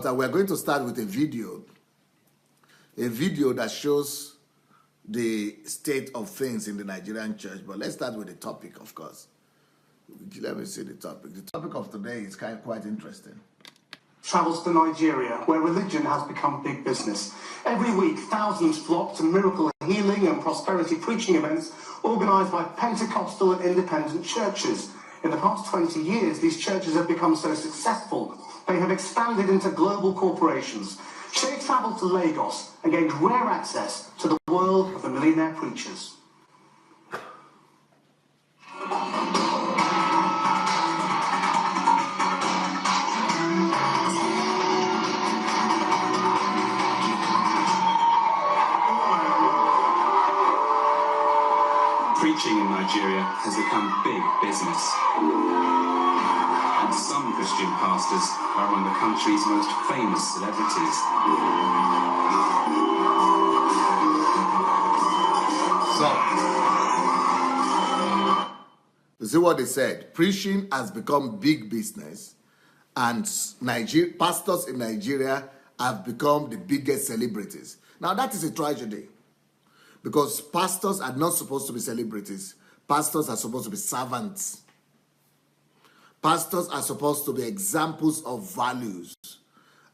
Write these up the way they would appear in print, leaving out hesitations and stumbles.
We're going to start with a video that shows the state of things in the Nigerian church. But let's start with the topic, of course. Let me see the topic. The topic of today is quite interesting. Travels to Nigeria, where religion has become big business. Every week, thousands flock to miracle healing and prosperity preaching events organised by Pentecostal and independent churches. In the past 20 years, these churches have become so successful, they have expanded into global corporations. She travelled to Lagos and gained rare access to the world of the millionaire preachers. Preaching in Nigeria has become big business. And some Christian pastors are among the country's most famous celebrities. So, you see what they said? Preaching has become big business, and pastors in Nigeria have become the biggest celebrities. Now, that is a tragedy. Because pastors are not supposed to be celebrities. Pastors are supposed to be servants. Pastors are supposed to be examples of values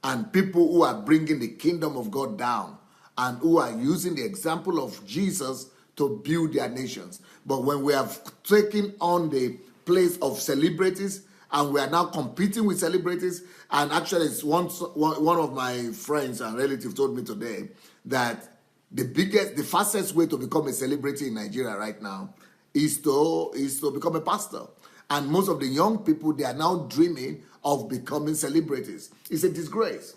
and people who are bringing the kingdom of God down and who are using the example of Jesus to build their nations. But when we have taken on the place of celebrities and we are now competing with celebrities, and actually it's one of my friends and relatives told me today that the fastest way to become a celebrity in Nigeria right now is to become a pastor. And most of the young people, they are now dreaming of becoming celebrities. It's a disgrace.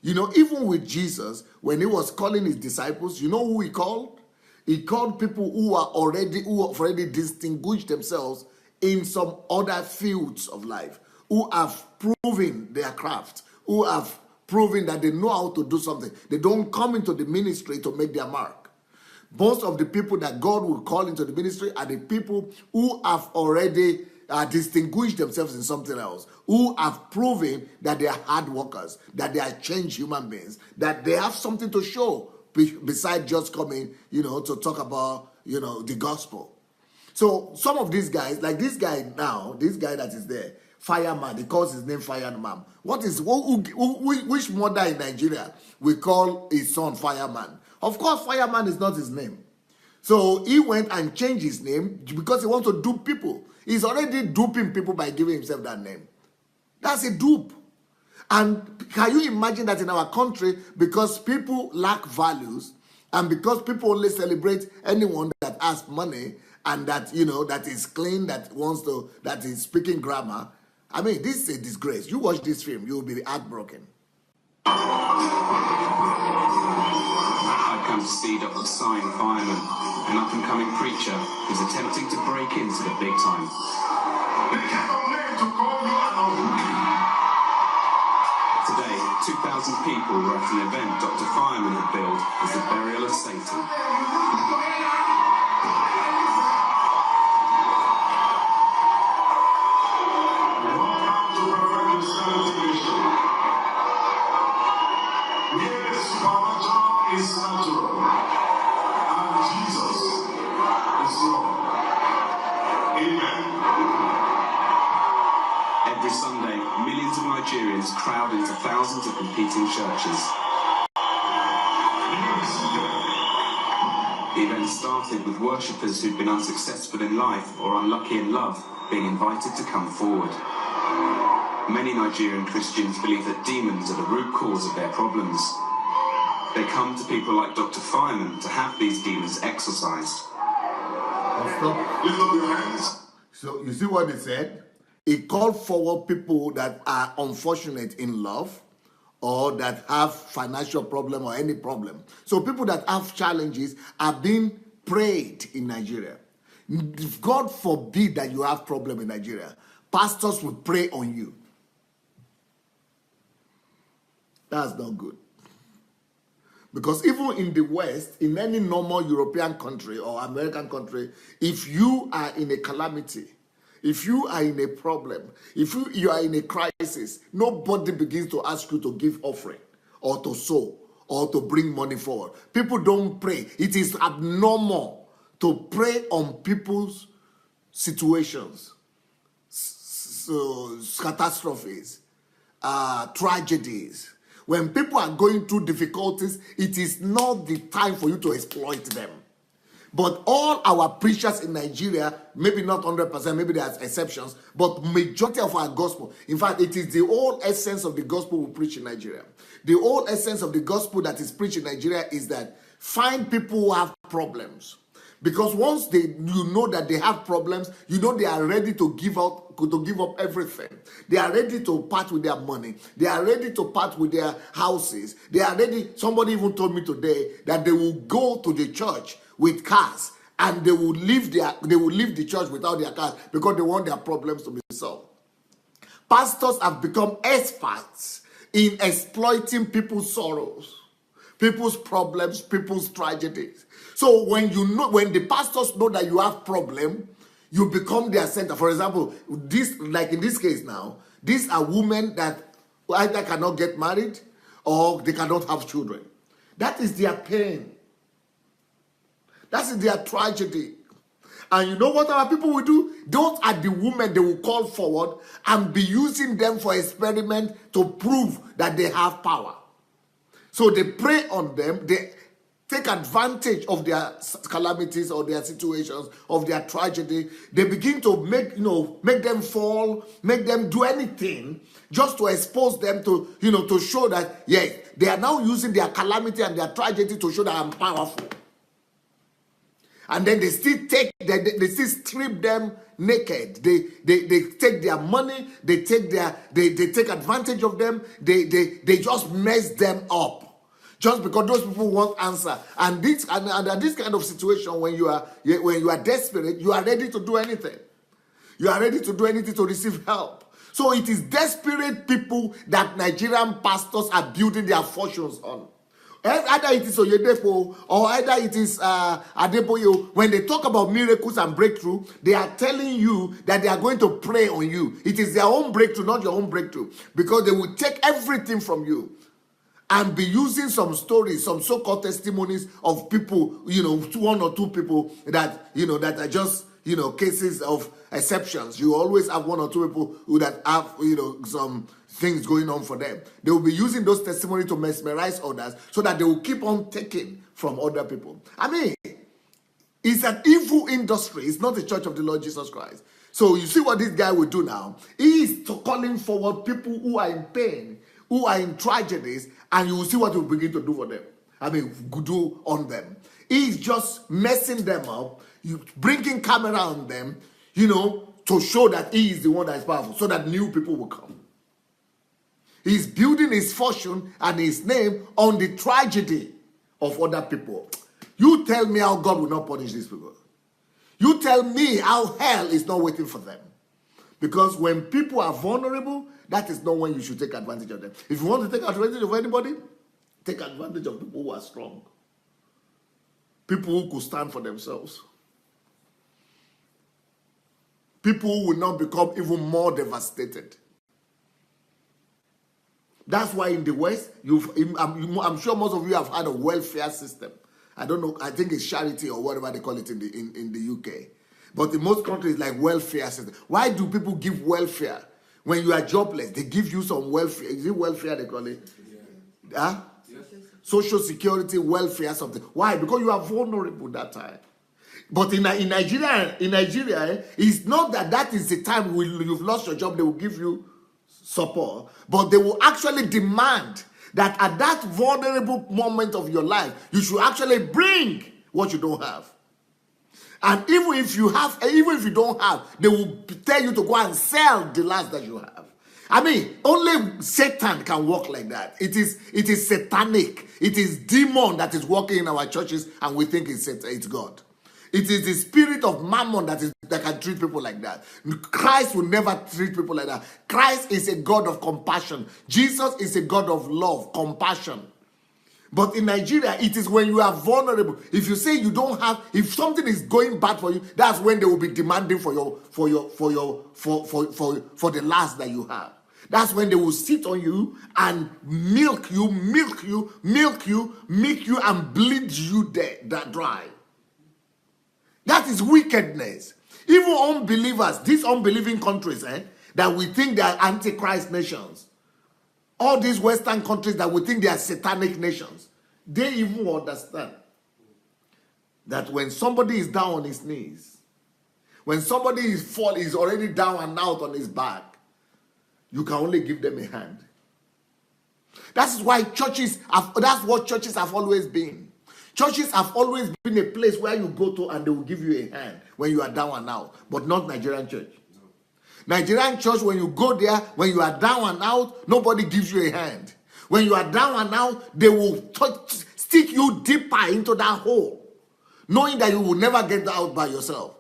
You know, even with Jesus, when he was calling his disciples, you know who he called? He called people who have already distinguished themselves in some other fields of life, who have proven their craft, who have proving that they know how to do something. They don't come into the ministry to make their mark. Most of the people that God will call into the ministry are the people who have already distinguished themselves in something else, who have proven that they are hard workers, that they are changed human beings, that they have something to show besides just coming, to talk about, the gospel. So some of these guys, like this guy now, this guy that is there, Fireman, he calls his name Fireman. Which mother in Nigeria will call his son Fireman? Of course, Fireman is not his name. So he went and changed his name because he wants to dupe people. He's already duping people by giving himself that name. That's a dupe. And can you imagine that in our country, because people lack values and because people only celebrate anyone that has money and that, that is clean, that is speaking grammar, I mean, this is a disgrace. You watch this film, you will be heartbroken. I've come to see Dr. Fireman, an up-and-coming preacher who's attempting to break into the big time. Today, 2,000 people were at an event Dr. Fireman had billed as the burial of Satan. Is natural, and Jesus is Lord. Amen. Every Sunday, millions of Nigerians crowd into thousands of competing churches. The event started with worshippers who'd been unsuccessful in life or unlucky in love being invited to come forward. Many Nigerian Christians believe that demons are the root cause of their problems. They come to people like Dr. Fireman to have these demons exorcised. Lift up your hands. So you see what he said? He called forward people that are unfortunate in love or that have financial problem or any problem. So people that have challenges are being prayed in Nigeria. If God forbid that you have problem in Nigeria, pastors will pray on you. That's not good. Because even in the West, in any normal European country or American country, if you are in a calamity, if you are in a problem, if you are in a crisis, nobody begins to ask you to give offering or to sow or to bring money forward. People don't pray. It is abnormal to pray on people's situations, so catastrophes, tragedies. When people are going through difficulties, it is not the time for you to exploit them. But all our preachers in Nigeria, maybe not 100%, maybe there's exceptions, but majority of our gospel, in fact, it is the whole essence of the gospel we preach in Nigeria. The whole essence of the gospel that is preached in Nigeria is that find people who have problems. Because once you know that they have problems, you know they are ready to give up everything. They are ready to part with their money. They are ready to part with their houses. They are ready. Somebody even told me today that they will go to the church with cars and they will leave the church without their cars because they want their problems to be solved. Pastors have become experts in exploiting people's sorrows, people's problems, people's tragedies. So when the pastors know that you have problem, you become their center. For example, like in this case now, these are women that either cannot get married or they cannot have children. That is their pain. That is their tragedy. And you know what our people will do? Those are the women they will call forward and be using them for experiment to prove that they have power. So they prey on them, they take advantage of their calamities or their situations, of their tragedy. They begin to make them fall, make them do anything just to expose them to, to show that, yes, they are now using their calamity and their tragedy to show that I'm powerful. And then they still strip them naked. They take their money, they take advantage of them, they just mess them up. Just because those people want answer. And this kind of situation, when you are desperate, you are ready to do anything. You are ready to do anything to receive help. So it is desperate people that Nigerian pastors are building their fortunes on. Either it is Oyedepo or either it is Adeboyo. When they talk about miracles and breakthrough, they are telling you that they are going to pray on you. It is their own breakthrough, not your own breakthrough. Because they will take everything from you and be using some stories, some so-called testimonies of people, one or two people that, that are just, cases of exceptions. You always have one or two people who that have, some things going on for them. They will be using those testimonies to mesmerize others so that they will keep on taking from other people. I mean, it's an evil industry. It's not the church of the Lord Jesus Christ. So you see what this guy will do now? He is calling forward people who are in pain, who are in tragedies, and you will see what he will begin to do for them. I mean, do on them. He is just messing them up, bringing camera on them, to show that he is the one that is powerful, so that new people will come. He's building his fortune and his name on the tragedy of other people. You tell me how God will not punish these people. You tell me how hell is not waiting for them. Because when people are vulnerable, that is not when you should take advantage of them. If you want to take advantage of anybody, take advantage of people who are strong. People who could stand for themselves. People who will not become even more devastated. That's why in the West, I'm sure most of you have had a welfare system. I don't know, I think it's charity or whatever they call it in the UK. But in most countries, like welfare system. Why do people give welfare? When you are jobless, they give you some welfare. Is it welfare they call it? Yeah. Huh? Yes. Social security, welfare, something. Why? Because you are vulnerable that time. But in Nigeria, it's not that is the time you've lost your job, they will give you support. But they will actually demand that at that vulnerable moment of your life, you should actually bring what you don't have. And even if you don't have, they will tell you to go and sell the last that you have. I mean, only Satan can work like that. It is satanic. It is demon that is working in our churches, and we think it's God. It is the spirit of mammon that can treat people like that. Christ will never treat people like that. Christ is a God of compassion. Jesus is a God of love, compassion. But in Nigeria, it is when you are vulnerable. If you say you don't have, if something is going bad for you, that's when they will be demanding for the last that you have. That's when they will sit on you and milk you, and bleed you that dry. That is wickedness. Even unbelievers, these unbelieving countries, that we think they are antichrist nations, all these Western countries that we think they are satanic nations, they even understand that when somebody is down on his knees, when somebody is already down and out on his back, you can only give them a hand. That's why that's what churches have always been. Churches have always been a place where you go to and they will give you a hand when you are down and out, but not Nigerian church. Nigerian church, when you go there, when you are down and out, nobody gives you a hand. When you are down and out, they will stick you deeper into that hole, knowing that you will never get out by yourself.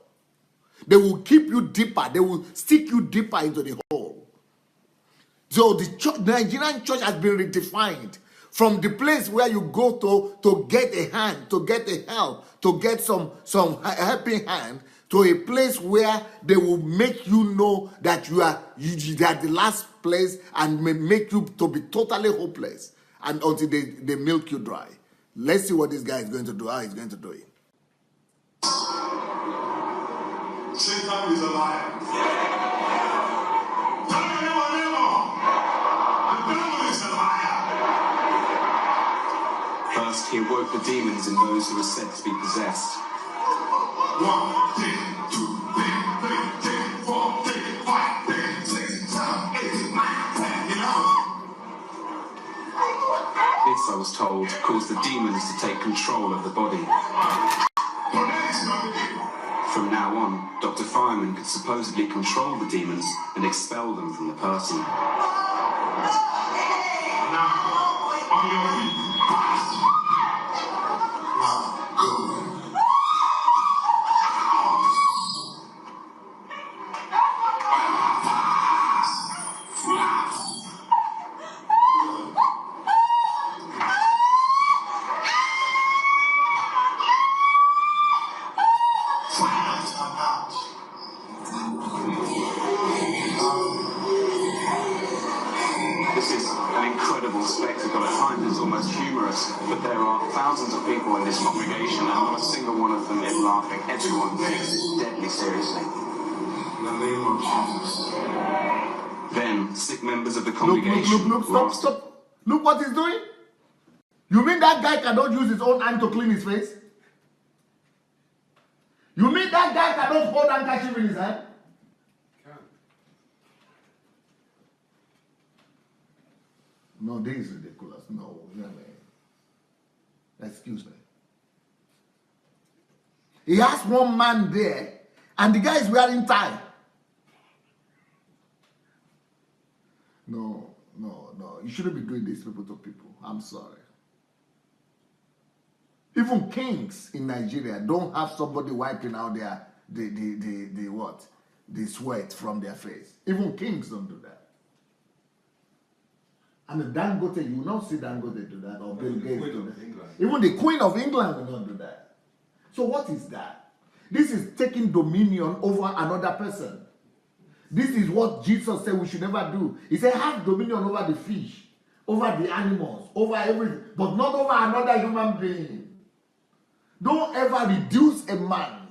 They will keep you deeper. They will stick you deeper into the hole. So the Nigerian church has been redefined from the place where you go to get a hand, to get a help, to get some helping hand, to a place where they will make you know that you are the last place and may make you to be totally hopeless, and until they milk you dry. Let's see what this guy is going to do, how he's going to do it. Satan is a liar. Tell me your neighbor. The devil is a liar. First, he awoke the demons in those who were said to be possessed. 1, 2, 3, 4, 5, 6, 7, 8, 9, 10, 11. This, I was told, caused the demons to take control of the body. From now on, Dr. Fireman could supposedly control the demons and expel them from the person. Now, on your feet, fast. Now, go. This is an incredible spectacle. At times it's almost humorous, but there are thousands of people in this congregation, and not a single one of them is laughing. Everyone takes it deadly seriously. In the name of Jesus. Then, sick members of the congregation... Stop. Look what he's doing. You mean that guy cannot use his own hand to clean his face? You mean that guy cannot hold handkerchief in his hand? No, this is ridiculous. No, man. Excuse me. He has one man there, and the guy is wearing tie. No. You shouldn't be doing this people to people. I'm sorry. Even kings in Nigeria don't have somebody wiping out the sweat from their face. Even kings don't do that. I mean, Dangote, you will not see Dangote do that, or Bill Gates do that. Even the Queen of England will not do that. So what is that? This is taking dominion over another person. This is what Jesus said we should never do. He said, have dominion over the fish, over the animals, over everything, but not over another human being. Don't ever reduce a man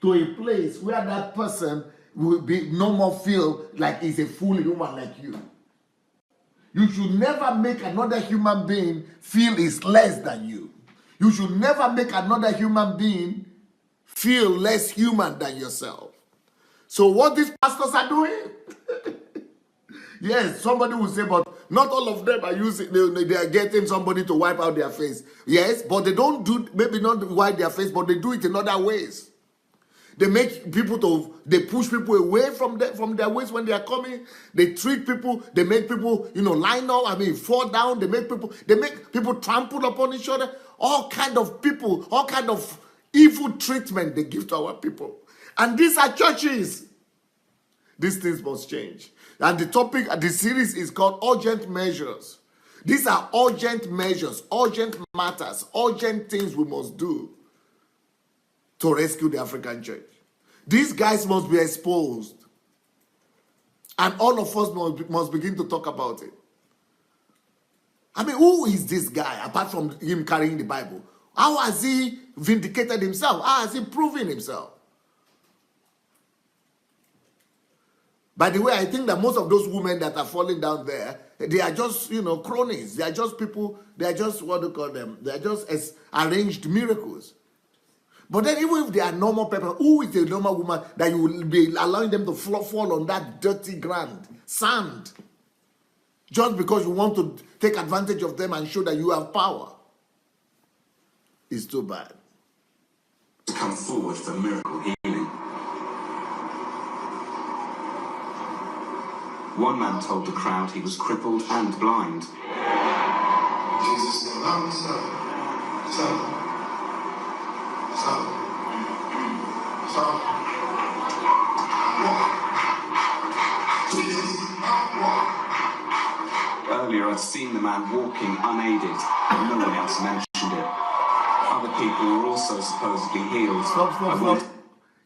to a place where that person will be no more feel like he's a full human like you. You should never make another human being feel he's less than you. You should never make another human being feel less human than yourself. So what these pastors are doing? Yes, somebody will say, but not all of them are using, they are getting somebody to wipe out their face. Yes, but they don't do, maybe not wipe their face, but they do it in other ways. They make people they push people away from their ways when they are coming. They treat people, they make people, line up, fall down. They make people trample upon each other. All kind of people, all kind of evil treatment they give to our people. And these are churches. These things must change. And the topic, the series is called Urgent Measures. These are urgent measures, urgent matters, urgent things we must do to rescue the African church. These guys must be exposed. And all of us must begin to talk about it. I mean, who is this guy apart from him carrying the Bible? How has he vindicated himself? How has he proven himself? By the way, I think that most of those women that are falling down there, they are just, cronies. They are just people, they are just, what do you call them? They are just arranged miracles. But then even if they are normal people, who is the normal woman that you will be allowing them to fall on that dirty ground, sand, just because you want to take advantage of them and show that you have power? It's too bad. To come forward for miracle healing. One man told the crowd he was crippled and blind. Jesus said, "Allow me, son. Earlier, I'd seen the man walking unaided, but no one else mentioned it. Other people were also supposedly healed. Stop.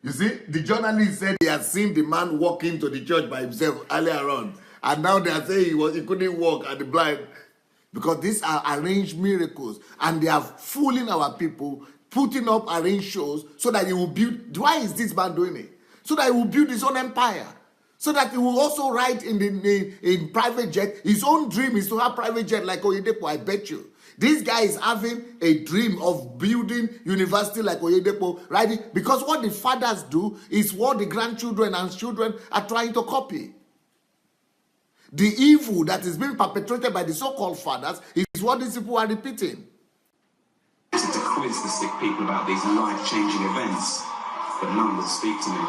You see, the journalist said he had seen the man walking to the church by himself earlier on, and now they are saying he couldn't walk and the blind, because these are arranged miracles, and they are fooling our people, putting up arranged shows so that he will build. Why is this man doing it? So that he will build his own empire. So that he will also ride in private jet. His own dream is to have private jet like Oyedepo, I bet you. This guy is having a dream of building university like Oyedepo, right? Because what the fathers do is what the grandchildren and children are trying to copy. The evil that is being perpetrated by the so-called fathers is what these people are repeating. To quiz the sick people about these life-changing events, but none would speak to me.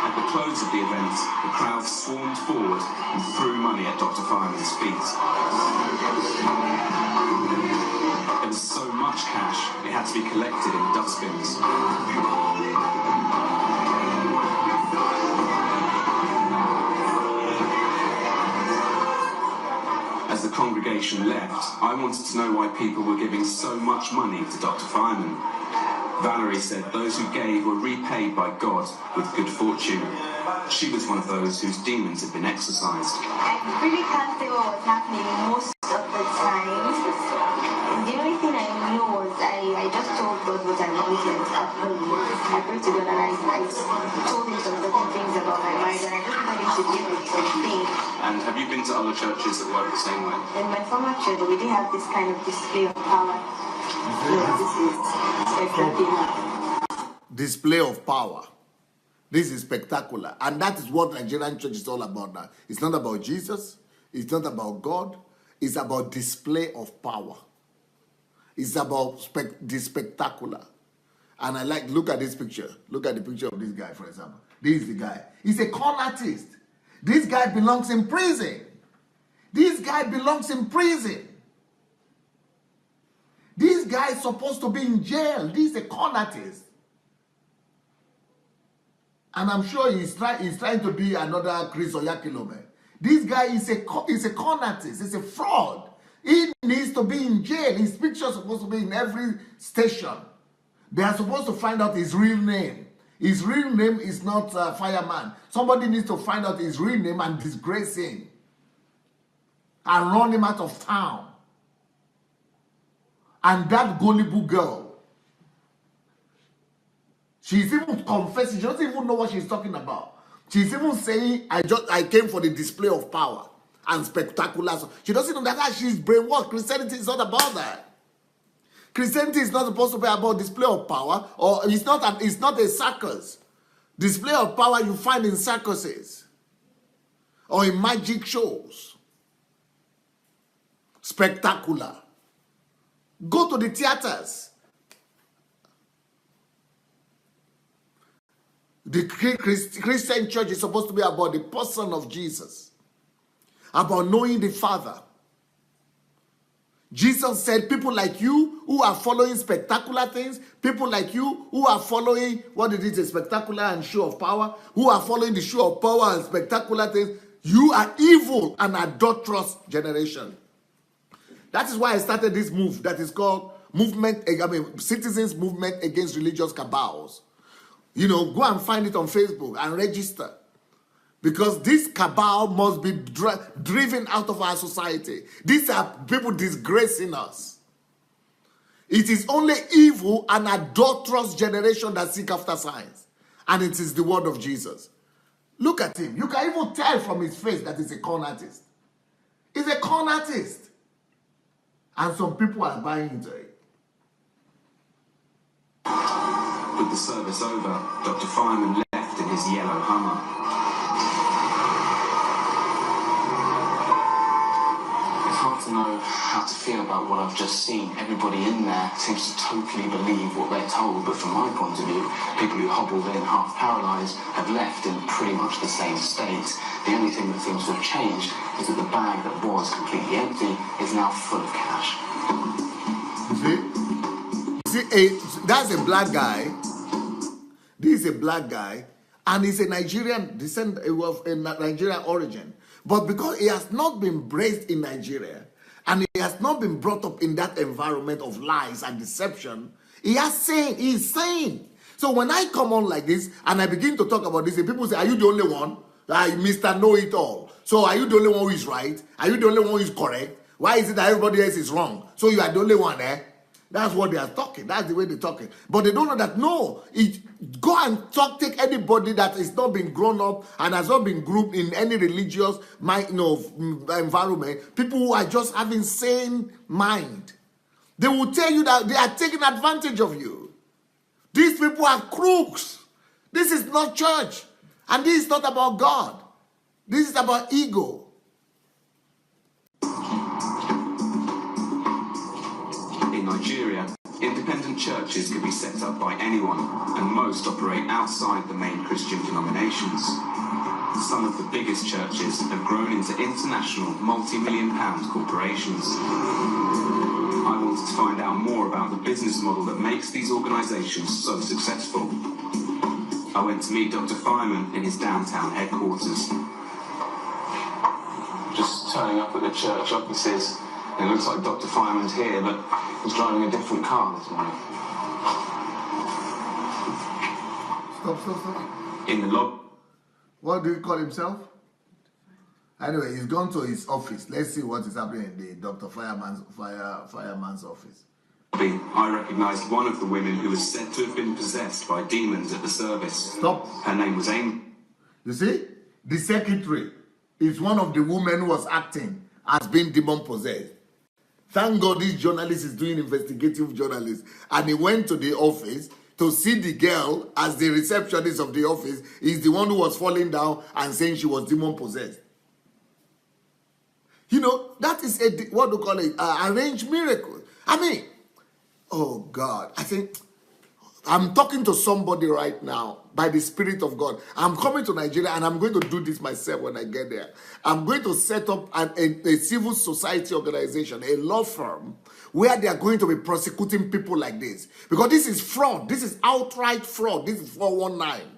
At the close of the event, the crowd swarmed forward and threw money at Dr. Fireman's feet. There was so much cash, it had to be collected in dustbins. As the congregation left, I wanted to know why people were giving so much money to Dr. Fireman. Valerie said those who gave were repaid by God with good fortune. She was one of those whose demons had been exorcised. I really can't say what was happening most of the time. The only thing I knew was I just told God what I wanted at home. I prayed to God and I told him some certain things about my marriage, and I just wanted him to give me something. And have you been to other churches that work the same way? In my former church, we didn't have this kind of display of power. Display of power. This is spectacular. And that is what Nigerian church is all about now. It's not about Jesus. It's not about God. It's about display of power. It's about the spectacular. And I look at this picture. Look at the picture of this guy, for example. This is the guy. He's a con artist. This guy belongs in prison. This guy belongs in prison. This guy is supposed to be in jail. This is a con artist. And I'm sure he's trying to be another Chris Oyakilome. This guy is a con artist. He's a fraud. He needs to be in jail. His picture is supposed to be in every station. They are supposed to find out his real name. His real name is not Fireman. Somebody needs to find out his real name and disgrace him. And run him out of town. And that gullible girl, she's even confessing. She doesn't even know what she's talking about. She's even saying, I came for the display of power and spectacular. She doesn't know that she's brainwashed. Christianity is not about that. Christianity is not supposed to be about display of power, or it's not a circus. Display of power you find in circuses or in magic shows. Spectacular. Go to the theaters. The Christian church is supposed to be about the person of Jesus, about knowing the Father. Jesus said, people like you who are following spectacular things, people like you who are following, what did it say, spectacular and show of power, who are following the show of power and spectacular things, you are evil and adulterous generation. That is why I started this move that is called Citizens Movement Against Religious Cabals. Go and find it on Facebook and register. Because this cabal must be driven out of our society. These are people disgracing us. It is only evil and adulterous generation that seek after signs. And it is the word of Jesus. Look at him. You can even tell from his face that he's a con artist. He's a con artist. And some people are buying into it. With the service over, Dr. Fireman left in his yellow Hummer. It's hard to know how to feel about what I've just seen. Everybody in there seems to totally believe what they're told, but from my point of view, people who hobbled in half paralysed have left in pretty much the same state. The only thing that seems to have changed is that the bag that was completely empty is now full of cash. That's a black guy. This is a black guy, and he's a Nigerian descent of a Nigerian origin. But because he has not been raised in Nigeria, and he has not been brought up in that environment of lies and deception, he's sane. So when I come on like this, and I begin to talk about this, and people say, are you the only one? Mr. Know-It-All. So are you the only one who is right? Are you the only one who is correct? Why is it that everybody else is wrong? So you are the only one, eh? That's what they are talking. That's the way they're talking. But they don't know that, no. Go and take anybody that is not been grown up and has not been grouped in any religious environment. People who are just having sane mind. They will tell you that they are taking advantage of you. These people are crooks. This is not church. And this is not about God. This is about ego. In Nigeria, independent churches can be set up by anyone, and most operate outside the main Christian denominations. Some of the biggest churches have grown into international multi-million-pound corporations. I wanted to find out more about the business model that makes these organisations so successful. I went to meet Dr. Fireman in his downtown headquarters. Just turning up at the church offices. It looks like Dr. Fireman's here, but he's driving a different car this morning. Stop. In the lobby. What do you call himself? Anyway, he's gone to his office. Let's see what is happening in the Dr. Fireman's office. I recognised one of the women who was said to have been possessed by demons at the service. Stop. Her name was Amy. You see? The secretary is one of the women who was acting as being demon-possessed. Thank God this journalist is doing investigative journalism. And he went to the office to see the girl as the receptionist of the office. Is the one who was falling down and saying she was demon-possessed. That is what do you call it? Arranged miracle. I mean, oh God, I think I'm talking to somebody right now by the Spirit of God. I'm coming to Nigeria and I'm going to do this myself when I get there. I'm going to set up a civil society organization, a law firm, where they are going to be prosecuting people like this. Because this is fraud. This is outright fraud. This is 419.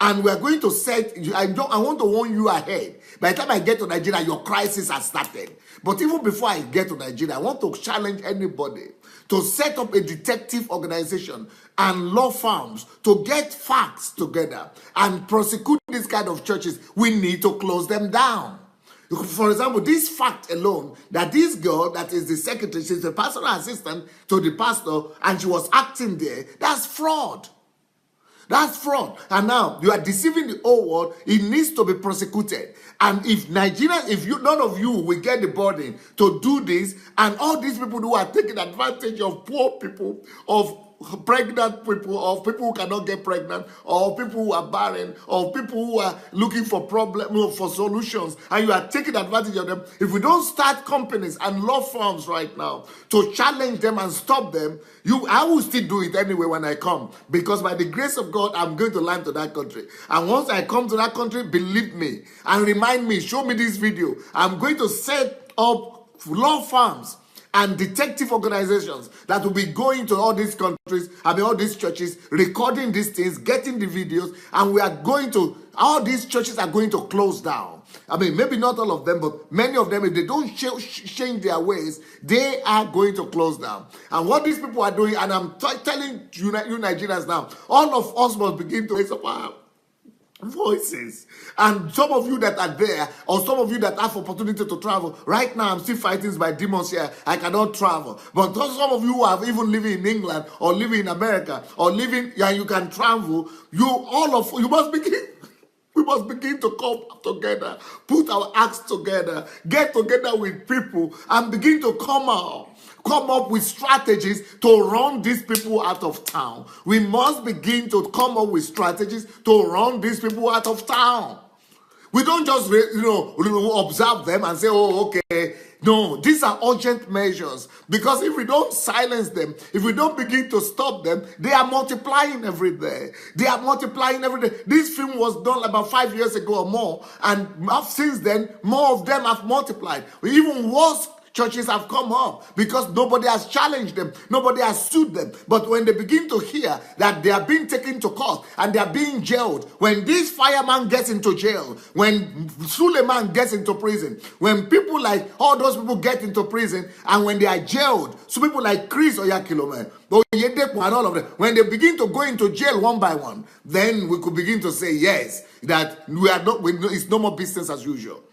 And we are going to set, I want to warn you ahead. By the time I get to Nigeria, your crisis has started. But even before I get to Nigeria, I want to challenge anybody to set up a detective organization and law firms to get facts together and prosecute these kind of churches. We need to close them down. For example, this fact alone, that this girl that is the secretary, she's the personal assistant to the pastor, and she was acting there, that's fraud. That's fraud. And now you are deceiving the whole world. It needs to be prosecuted. And if none of you will get the burden to do this, and all these people who are taking advantage of poor people, of pregnant people, of people who cannot get pregnant, or people who are barren, or people who are looking for for solutions, and you are taking advantage of them, if we don't start companies and law firms right now to challenge them and stop them, I will still do it anyway when I come, because by the grace of God, I'm going to land to that country. And once I come to that country, believe me and remind me, show me this video. I'm going to set up law firms and detective organizations that will be going to all these countries, all these churches, recording these things, getting the videos, and all these churches are going to close down. Maybe not all of them, but many of them, if they don't change their ways, they are going to close down. And what these people are doing, and I'm telling you Nigerians now, all of us must begin to raise up our voices. And some of you that are there, or some of you that have opportunity to travel, right now I'm still fighting by demons here. I cannot travel. But some of you who are even living in England or living in America or living, and you can travel, you must begin. We must begin to come together, put our acts together, get together with people, and begin to come up with strategies to run these people out of town. We must begin to come up with strategies to run these people out of town. We don't just observe them and say, oh, okay. No, these are urgent measures, because if we don't silence them, if we don't begin to stop them, they are multiplying every day. This film was done about 5 years ago or more, and since then, more of them have multiplied. Even worse churches have come up because nobody has challenged them, nobody has sued them. But when they begin to hear that they are being taken to court and they are being jailed, when this fireman gets into jail, when Suleiman gets into prison, when people like all those people get into prison, and when they are jailed, so people like Chris Oyakilome, and all of them, when they begin to go into jail one by one, then we could begin to say yes, that it's no more business as usual.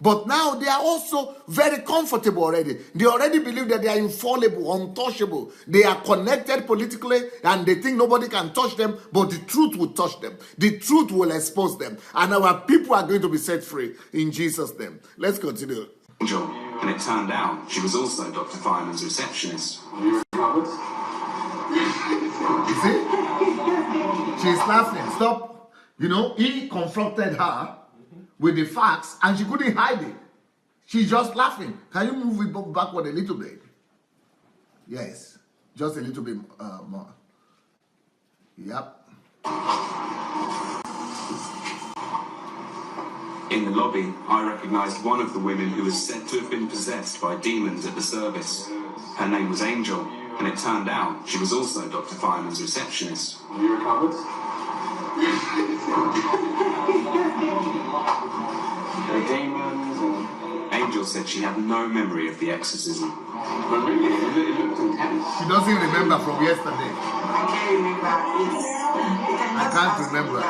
But now they are also very comfortable already. They already believe that they are infallible, untouchable. They are connected politically, and they think nobody can touch them, but the truth will touch them. The truth will expose them. And our people are going to be set free in Jesus' name. Let's continue. And it turned out she was also Dr. Fireman's receptionist. You see? She's laughing. Stop. He confronted her with the facts, and she couldn't hide it. She's just laughing. Can you move it backward a little bit? Yes, just a little bit more. Yep. In the lobby, I recognized one of the women who was said to have been possessed by demons at the service. Her name was Angel, and it turned out she was also Dr. Fireman's receptionist. You recovered? The demons and... Angel said she had no memory of the exorcism. But really, it looked intense. She doesn't remember from yesterday. I can't remember. I can't remember.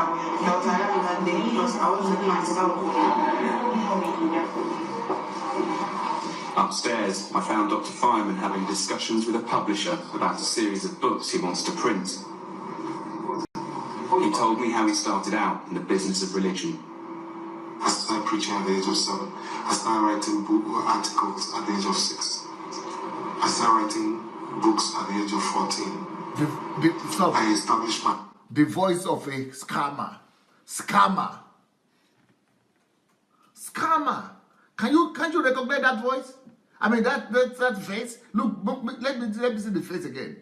Upstairs, I found Dr. Fireman having discussions with a publisher about a series of books he wants to print. He told me how he started out in the business of religion. I started preaching at the age of 7. I started writing articles at the age of 6. I started writing books at the age of 14. I established the voice of a scammer. Can't you recognize that voice? That face. Look, let me see the face again.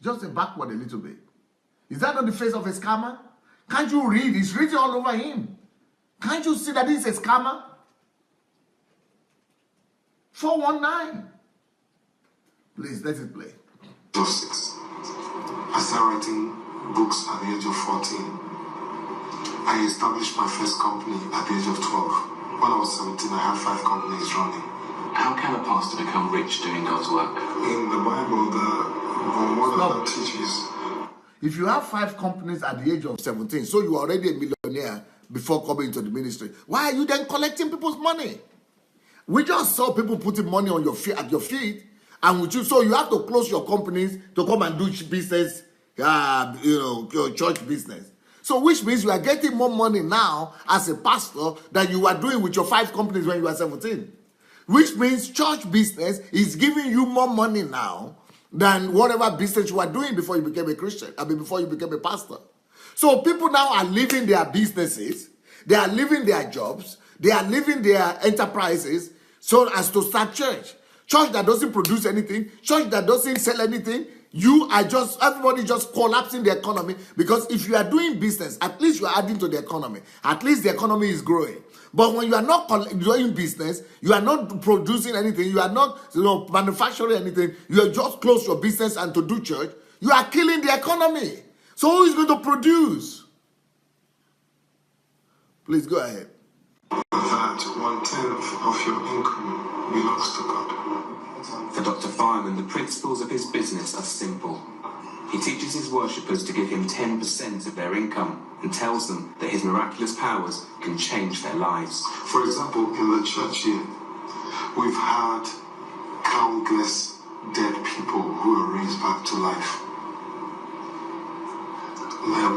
Just a backward a little bit. Is that not the face of a scammer? Can't you read? It's written all over him. Can't you see that he's a scammer? 419. Please, let it play. 6. I started writing books at the age of 14. I established my first company at the age of 12. When I was 17, I had 5 companies running. How can a pastor become rich doing God's work? In the Bible, the one that teaches. If you have 5 companies at the age of 17, so you are already a millionaire before coming into the ministry, why are you then collecting people's money? We just saw people putting money on your feet, at your feet, and with you, so you have to close your companies to come and do business, your church business. So which means you are getting more money now as a pastor than you were doing with your 5 companies when you were 17. Which means church business is giving you more money now than whatever business you were doing before you became a Christian, before you became a pastor. So people now are leaving their businesses, they are leaving their jobs, they are leaving their enterprises so as to start church. Church that doesn't produce anything, church that doesn't sell anything, Everybody just collapsing the economy, because if you are doing business, at least you are adding to the economy. At least the economy is growing. But when you are not doing business, you are not producing anything, you are not manufacturing anything, you are just close your business and to do church, you are killing the economy. So who is going to produce? Please go ahead. That 1/10 of your income belongs to God. For Dr. Fireman, the principles of his business are simple. He teaches his worshippers to give him 10% of their income and tells them that his miraculous powers can change their lives. For example, in the church here, we've had countless dead people who are raised back to life.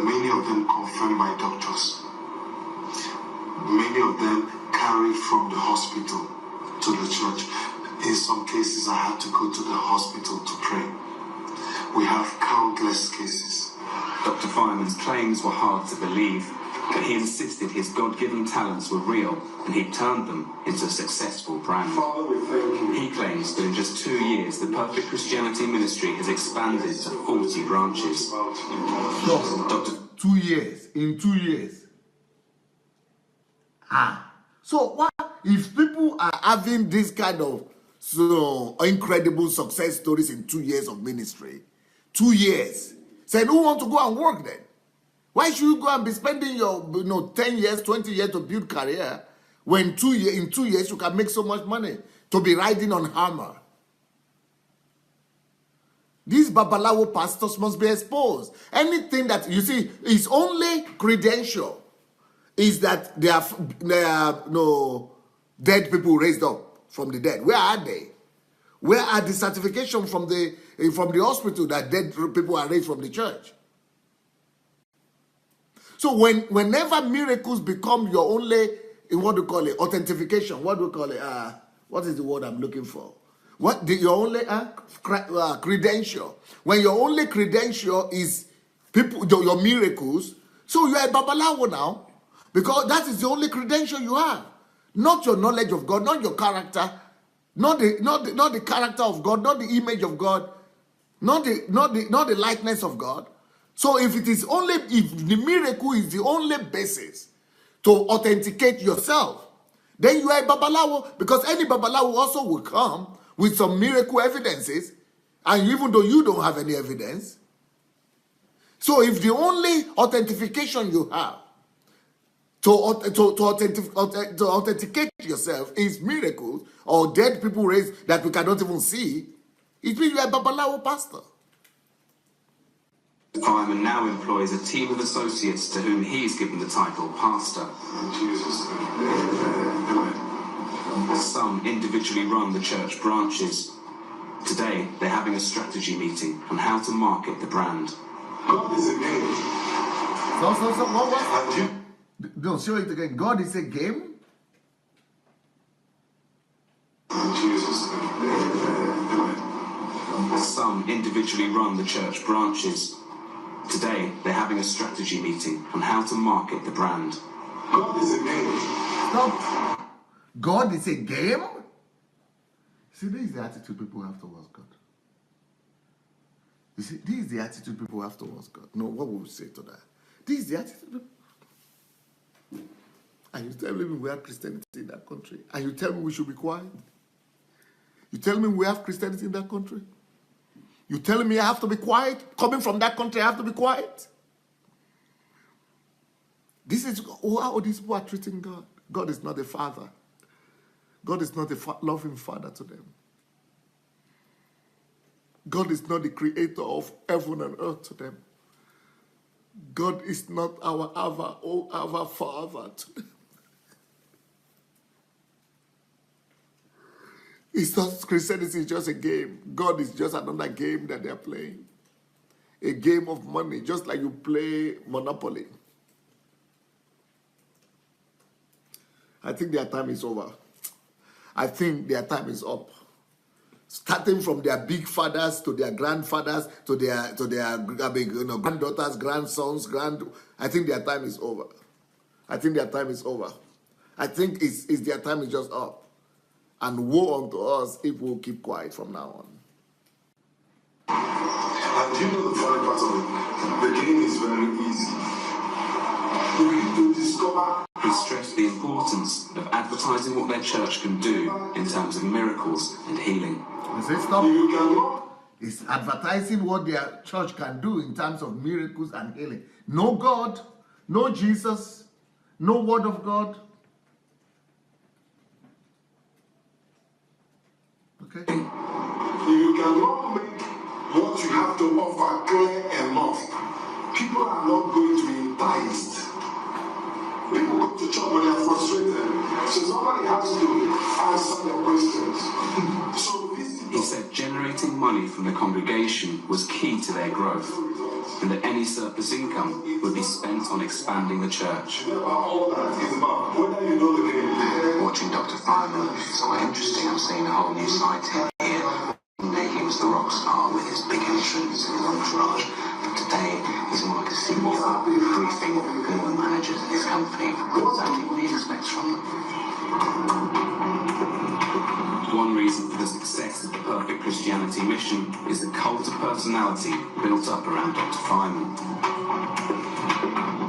Many of them confirmed by doctors. Many of them carried from the hospital to the church. In some cases, I had to go to the hospital to pray. We have countless cases. Dr. Fireman's claims were hard to believe, but he insisted his God-given talents were real and he turned them into a successful brand. Father, we thank you. He claims that in just 2 years, the Perfect Christianity ministry has expanded to 40 branches. Dr. 2 years. In 2 years. So what if people are having this kind of incredible success stories in 2 years of ministry? 2 years. Saying, who want to go and work then? Why should you go and be spending your 10 years, 20 years to build career when in 2 years you can make so much money to be riding on hammer? These Babalawo pastors must be exposed. Anything that you see is only credential is that they are no dead people raised up from the dead. Where are they? Where are the certification from the hospital that dead people are raised from the church? So whenever miracles become your only, what do you call it, authentication? What do we call it? What is the word I'm looking for? Your only credential? When your only credential is your miracles, so you are a Babalawo now. Because that is the only credential you have. Not your knowledge of God, not your character, not the character of God, not the image of God, not the likeness of God. So if the miracle is the only basis to authenticate yourself, then you are a Babalawo, because any Babalawo also will come with some miracle evidences, and even though you don't have any evidence. So if the only authentication you have to authenticate yourself is miracles or dead people raised that we cannot even see, it means you are a Babalawo pastor. Fireman now employs a team of associates to whom he's given the title pastor. Some individually run the church branches. Today, they're having a strategy meeting on how to market the brand. God is a game. What was that? No, show it again. God is a game? Some individually run the church branches. Today, they're having a strategy meeting on how to market the brand. God is a game. Stop. God is a game? See, this is the attitude people have towards God. You see, this is the attitude people have towards God. No, what would we say to that? This is the attitude. And you tell me we have Christianity in that country. And you tell me we should be quiet. You tell me we have Christianity in that country. You telling me I have to be quiet? Coming from that country, I have to be quiet? This is how these people are treating God. God is not a father. God is not a loving father to them. God is not the creator of heaven and earth to them. God is not our Father to them. It's not Christianity is just a game. God is just another game that they're playing. A game of money, just like you play Monopoly. I think their time is over. I think their time is up. Starting from their big fathers to their grandfathers to their granddaughters, grandsons, I think their time is over. I think their time is over. I think it's their time is just up. And woe unto us if we'll keep quiet from now on. And you know the funny part of it? The game is very easy. You need to discover. He stressed the importance of advertising what their church can do in terms of miracles and healing. You say stop. You can It's advertising what their church can do in terms of miracles and healing. No God, no Jesus, no word of God. Okay. You cannot make what you have to offer clear enough. People are not going to be enticed. People go to church when they are frustrated. So somebody has to answer their questions. So he said generating money from the congregation was key to their growth, and that any surplus income would be spent on expanding the church. all that is about whether you know the game. Watching Dr. Fireman is quite interesting. I'm seeing a whole new side to him here. One day he was the rock star with his big entrance and his entourage, but today he's more like a CEO, briefing all the managers in his company exactly what he expects from them. One reason for the success of the Perfect Christianity mission is the cult of personality built up around Dr. Fireman.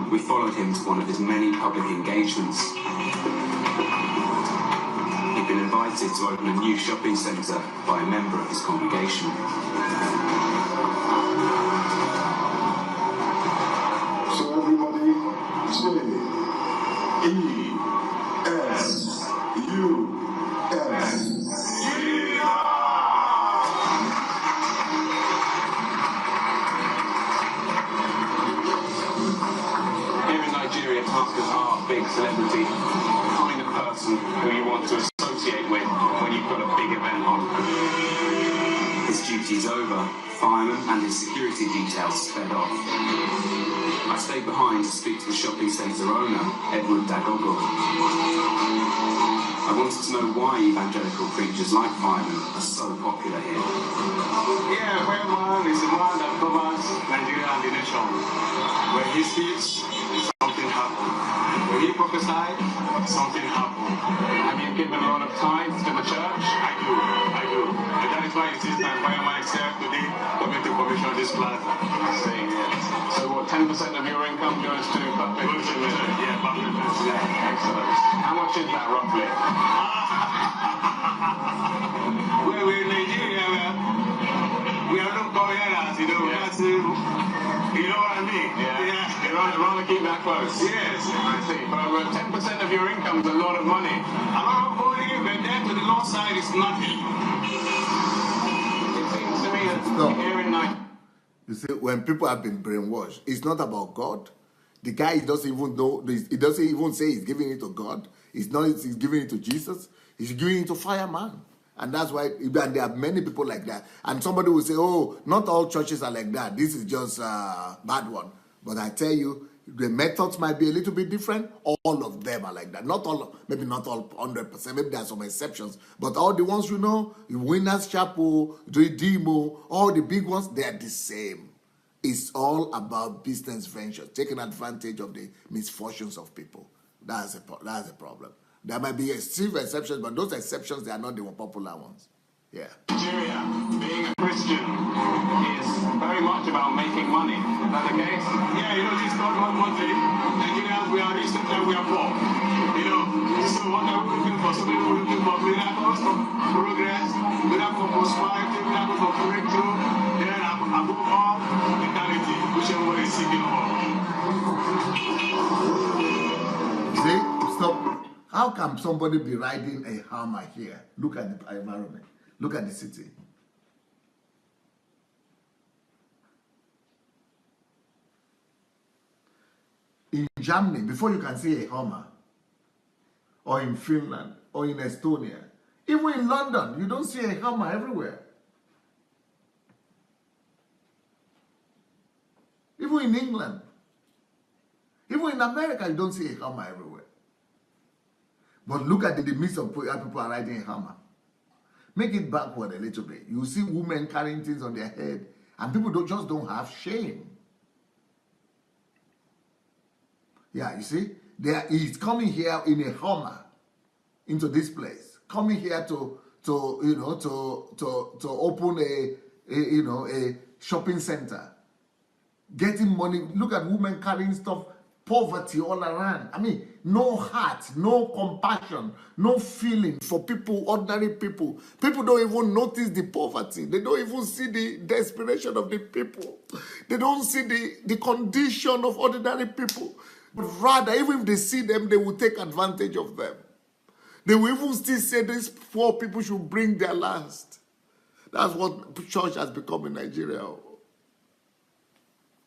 We followed him to one of his many public engagements. He'd been invited to open a new shopping centre by a member of his congregation. So everybody say E-S-U-S. Pastors are a big celebrity, becoming the person who you want to associate with when you've got a big event on. His duty's over, Fireman and his security details sped off. I stayed behind to speak to the shopping centre owner, Edward Dagogo. I wanted to know why evangelical preachers like Fireman are so popular here. Yeah, well, man is a man that covers Nigeria and the nation. When he speaks, something happens. When he prophesied, something happened. Have you given a lot of time to the church? I do. And that is why it is that by myself today coming to commission this plaza. Saying yes. So what, 10% of your income goes to public ministry? Yeah, public ministry. Yeah, excellent. How much is that roughly? Well, we're in Nigeria, we are not Koreans, you know, that's, you know what I mean? Yeah. You'd rather keep that close? Yes. I see. But 10% of your income is a lot of money. A lot of money, but then to the Lord's side is nothing. It seems to me that here in Nigeria... You see, when people have been brainwashed, it's not about God. The guy doesn't even know, he doesn't even say he's giving it to God. He's giving it to Jesus. He's giving it to Fireman. And that's why, and there are many people like that. And somebody will say, oh, not all churches are like that. This is just a bad one. But I tell you, the methods might be a little bit different. All of them are like that. Not all, maybe not all 100%. Maybe there are some exceptions. But all the ones you know, Winners Chapel, Redeemo, all the big ones, they are the same. It's all about business ventures, taking advantage of the misfortunes of people. That's a problem. There might be few exceptions, but those exceptions, they are not the popular ones. Yeah. Nigeria, being a Christian, is very much about making money. Is that the case? Yeah, you know, this is not one thing. Nigerians, we are rich and we are poor. You know, so what are we looking for? Some people are looking for miracles, for progress, miracles for prosperity, miracles for breakthrough, then above all, eternity, whichever one is seeking for. See? Stop. How can somebody be riding a Hummer here? Look at the environment. Look at the city. In Germany, before you can see a Hummer, or in Finland, or in Estonia, even in London, you don't see a Hummer everywhere. Even in England, even in America, you don't see a Hummer everywhere. But look at the mix of people are riding a Hummer. Make it backward a little bit. You see women carrying things on their head, and people don't have shame. Yeah, you see, he's coming here in a Hummer into this place, coming here to open a shopping center, getting money. Look at women carrying stuff, poverty all around. I mean, no heart, no compassion, no feeling for people, ordinary people. People don't even notice the poverty. They don't even see the desperation of the people. They don't see the condition of ordinary people. But rather, even if they see them, they will take advantage of them. They will even still say these poor people should bring their last. That's what church has become in Nigeria.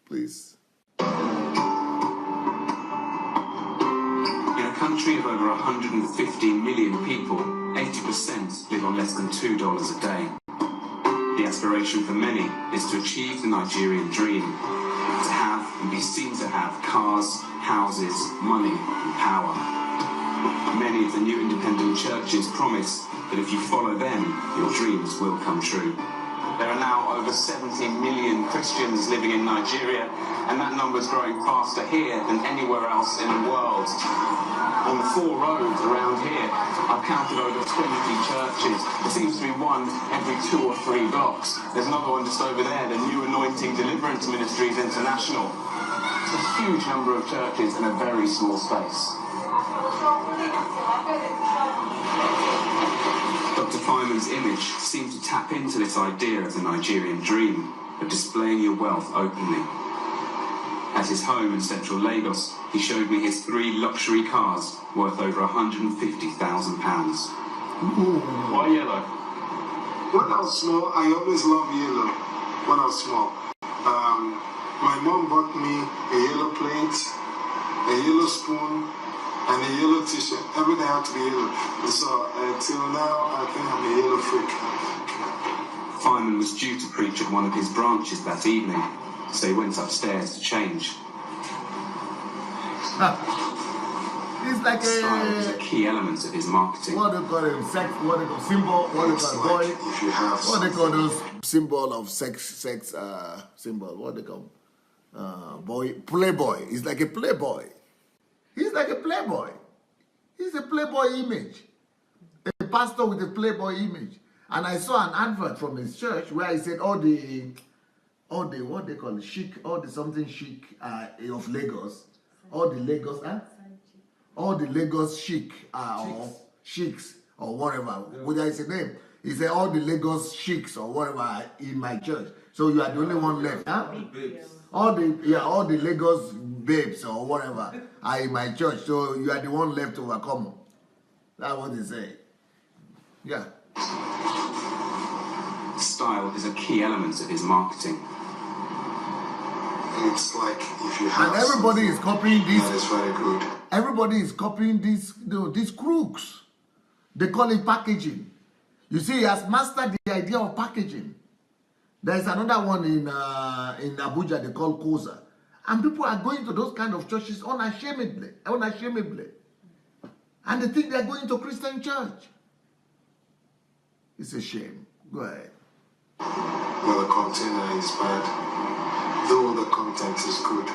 Please. In a country of over 150 million people, 80% live on less than $2 a day. The aspiration for many is to achieve the Nigerian dream, to have and be seen to have cars, houses, money and power. Many of the new independent churches promise that if you follow them, your dreams will come true. There are now over 70 million Christians living in Nigeria, and that number is growing faster here than anywhere else in the world. On the 4 roads around here, I've counted over 20 churches. There seems to be one every 2 or 3 blocks. There's another one just over there, the New Anointing Deliverance Ministries International. It's a huge number of churches in a very small space. Dr. Fineman's image seemed to tap into this idea of the Nigerian dream, of displaying your wealth openly. At his home in central Lagos, he showed me his 3 luxury cars worth over £150,000. Why yellow? When I was small, I always loved yellow. When I was small, my mom bought me a yellow plate, a yellow spoon, and a yellow t-shirt. Everything had to be yellow. And so until now, I think I'm a yellow freak. Fineman was due to preach at one of his branches that evening, so he went upstairs to change. It's like Style is a key element of his marketing. What they call it, sex, what they call symbol, what they call boy, If you have what they call those symbol of sex symbol, what they call boy, playboy. He's like a playboy. He's like a playboy. He's a playboy image. A pastor with a playboy image. And I saw an advert from his church where he said all the what they call it, chic, all the something chic of Lagos, all the Lagos chic or chics or whatever, whether it's a name. He said all the Lagos chics or whatever are in my church. So you are the only one left, huh? All the Lagos babes or whatever are in my church. So you are the one left to overcome. That's what he said. Yeah. Style is a key element of his marketing. It's like if you have. And everybody is copying this. That is very good. Everybody is copying these crooks. They call it packaging. You see, he has mastered the idea of packaging. There is another one in Abuja they call Koza. And people are going to those kind of churches unashamedly. And they think they are going to Christian church. It's a shame. Go ahead. Well, the container is bad. Though the content is good,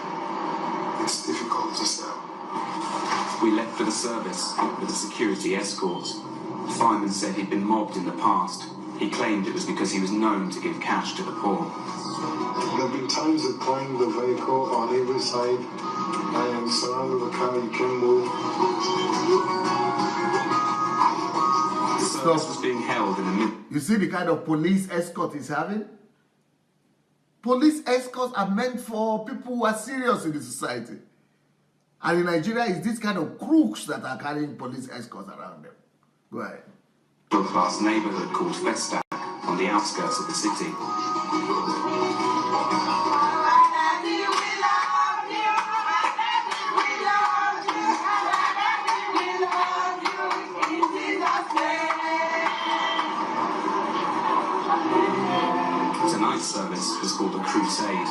it's difficult to sell. We left for the service with a security escort. Fineman said he'd been mobbed in the past. He claimed it was because he was known to give cash to the poor. There have been times that climb the vehicle on every side. I am surrounded with the car, you can move. The service was being held in the middle. You see the kind of police escort he's having? Police escorts are meant for people who are serious in the society. And in Nigeria, it's this kind of crooks that are carrying police escorts around them. Go ahead. Middle-class neighbourhood called Daystar on the outskirts of the city. Tonight's service was called a crusade.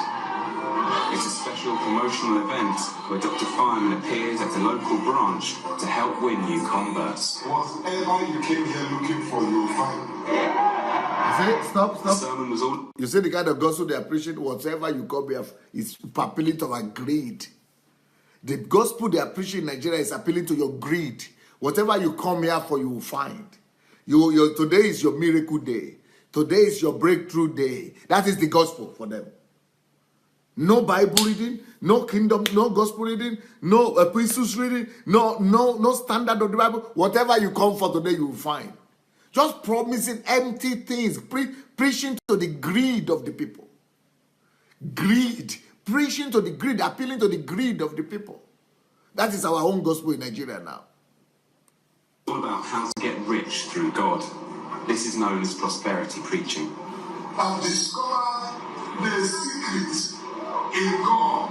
It's a special promotional event where Dr. Fineman appears at a local branch to help win new converts. Whatever you came here looking for, you'll find. You see? Stop. The sermon was all... You see the kind of gospel they appreciate? Whatever you come here is appealing to our greed. The gospel they appreciate in Nigeria is appealing to your greed. Whatever you come here for, you will find. Today is your miracle day. Today is your breakthrough day. That is the gospel for them. No Bible reading, no kingdom, no gospel reading, no epistles reading, no standard of the Bible. Whatever you come for today, you will find. Just promising empty things, preaching to the greed of the people. Greed. Preaching to the greed, appealing to the greed of the people. That is our own gospel in Nigeria now. All about how to get rich through God. This is known as prosperity preaching. I've discovered the secret in God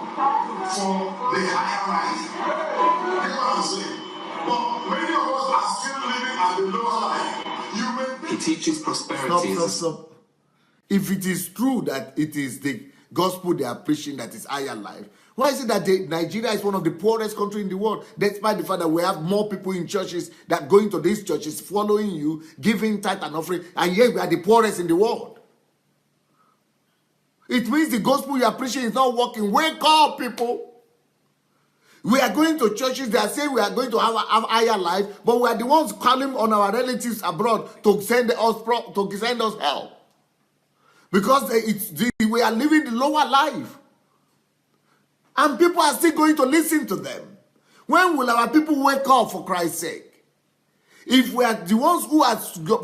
for the higher life. You know what I'm saying? But many of us are still living at the lower life. He teaches prosperity. Stop. If it is true that it is the gospel they are preaching that is higher life, why is it that Nigeria is one of the poorest countries in the world, despite the fact that we have more people in churches that going to these churches, following you, giving tithe and offering, and yet we are the poorest in the world? It means the gospel you are preaching is not working. Wake up, people. We are going to churches, they are saying we are going to have higher life, but we are the ones calling on our relatives abroad to send us help. Because we are living the lower life. And people are still going to listen to them. When will our people wake up, for Christ's sake? If we are the ones who are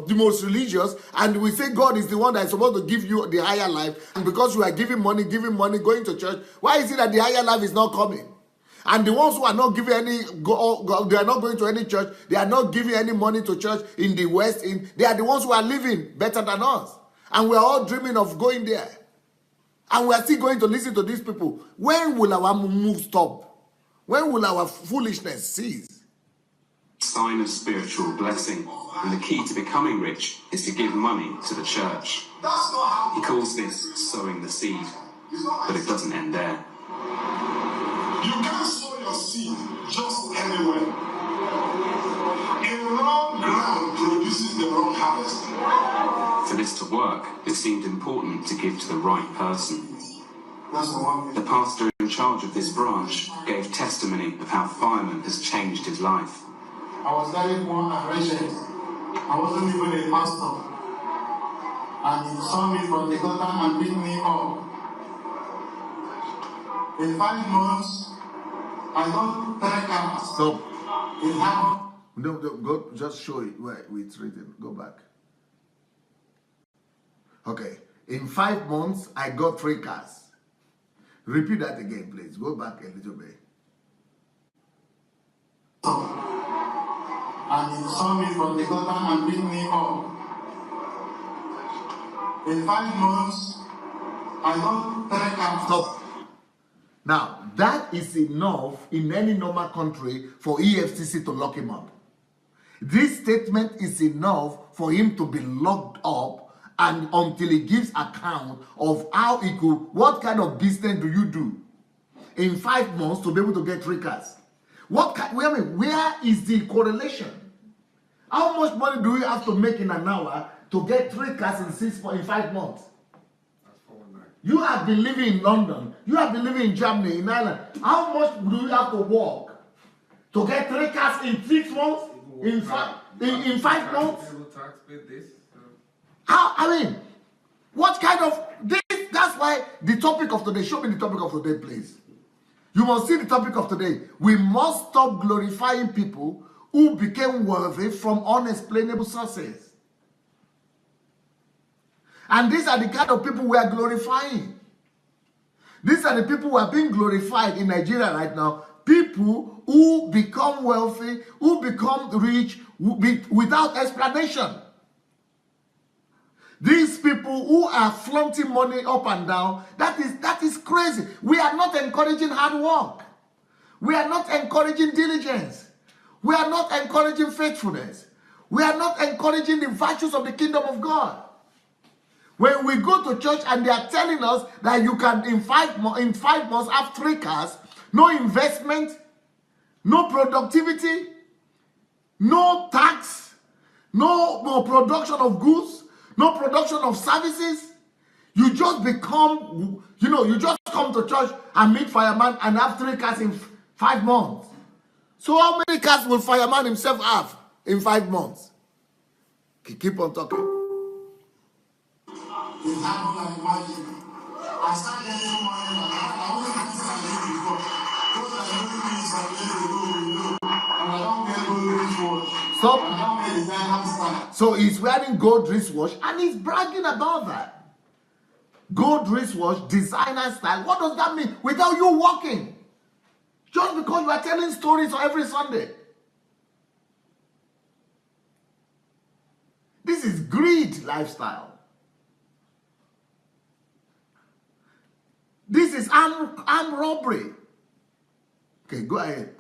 the most religious, and we say God is the one that is supposed to give you the higher life, and because you are giving money, going to church, why is it that the higher life is not coming? And the ones who are not giving they are not going to any church, they are not giving any money to church in the West, they are the ones who are living better than us. And we are all dreaming of going there. And we are still going to listen to these people. When will our move stop? When will our foolishness cease? Sign of spiritual blessing. And the key to becoming rich is to give money to the church. He calls this sowing the seed. But it doesn't end there. You can't sow your seed just anywhere. A wrong ground produces the wrong harvest. For this to work, it seemed important to give to the right person. That's the one. The pastor in charge of this branch gave testimony of how fireman has changed his life. I was very poor and wretched. I wasn't even a pastor. And he saw me from the gutter and picked me up. In 5 months, I got 3 cars. Stop. It happened. No, go, just show it where it's written. Go back. Okay. In 5 months, I got 3 cars. Repeat that again, please. Go back a little bit. And he saw me from the gutter and picked me up. In 5 months, I got 3 cars. Stop. Now, that is enough in any normal country for EFCC to lock him up. This statement is enough for him to be locked up, and until he gives account of how he could, what kind of business do you do in 5 months to be able to get 3 cars? Where is the correlation? How much money do you have to make in an hour to get 3 cars in 5 months? You have been living in London. You have been living in Germany, in Ireland. How much do you have to work to get 3 cars in 6 months? In 5 months? How? What kind of this? That's why the topic of today. Show me the topic of today, please. You must see the topic of today. We must stop glorifying people who became wealthy from unexplainable sources. And these are the kind of people we are glorifying. These are the people who are being glorified in Nigeria right now. People who become wealthy, who become rich without explanation. These people who are flaunting money up and down, that is crazy. We are not encouraging hard work. We are not encouraging diligence. We are not encouraging faithfulness. We are not encouraging the virtues of the kingdom of God. When we go to church and they are telling us that you can in 5 months have 3 cars, no investment, no productivity, no tax, no production of goods, no production of services, you just become, you just come to church and meet fireman and have 3 cars in 5 months. So how many cars will fireman himself have in 5 months? Keep on talking. it happened like magic. I started getting money, and I only had to say before. Those are the only things I know. And I don't get gold wristwatch. Stop. And I don't get designer style. So he's wearing gold wristwatch and he's bragging about that. Gold wristwatch, designer style. What does that mean? Without you walking. Just because you are telling stories every Sunday. This is greed lifestyle. This is armed robbery. Okay, go ahead.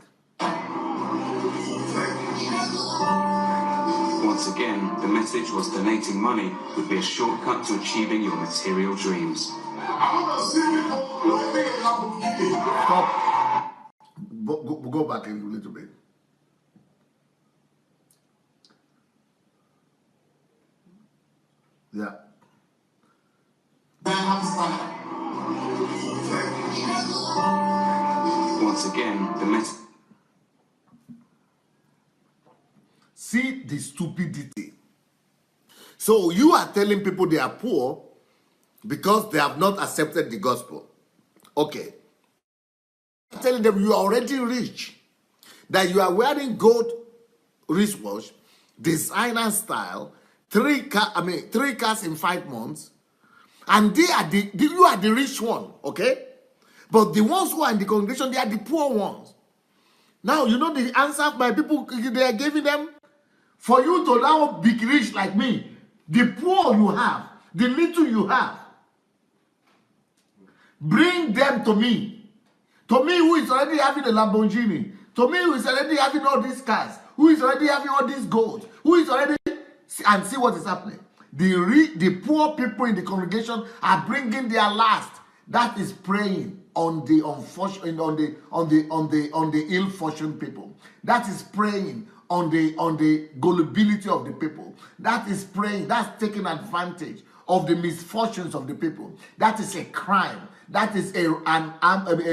Once again, the message was donating money would be a shortcut to achieving your material dreams. Stop. Go back a little bit. Yeah. Once again, the message. See the stupidity. So you are telling people they are poor because they have not accepted the gospel. Okay. You're telling them you are already rich. That you are wearing gold wristwatch, designer style, 3 cars in 5 months, and you are the rich one, okay? But the ones who are in the congregation, they are the poor ones. Now, you know the answer my people, they are giving them? For you to now be rich like me, the poor you have, the little you have, bring them to me. To me, who is already having a Lamborghini. To me, who is already having all these cars. Who is already having all this gold. Who is already... And see what is happening. The poor people in the congregation are bringing their last. That is praying on the unfortunate, on the ill-fortunate people. That is praying on the gullibility of the people. That is praying. That's taking advantage of the misfortunes of the people. That is a crime. That is a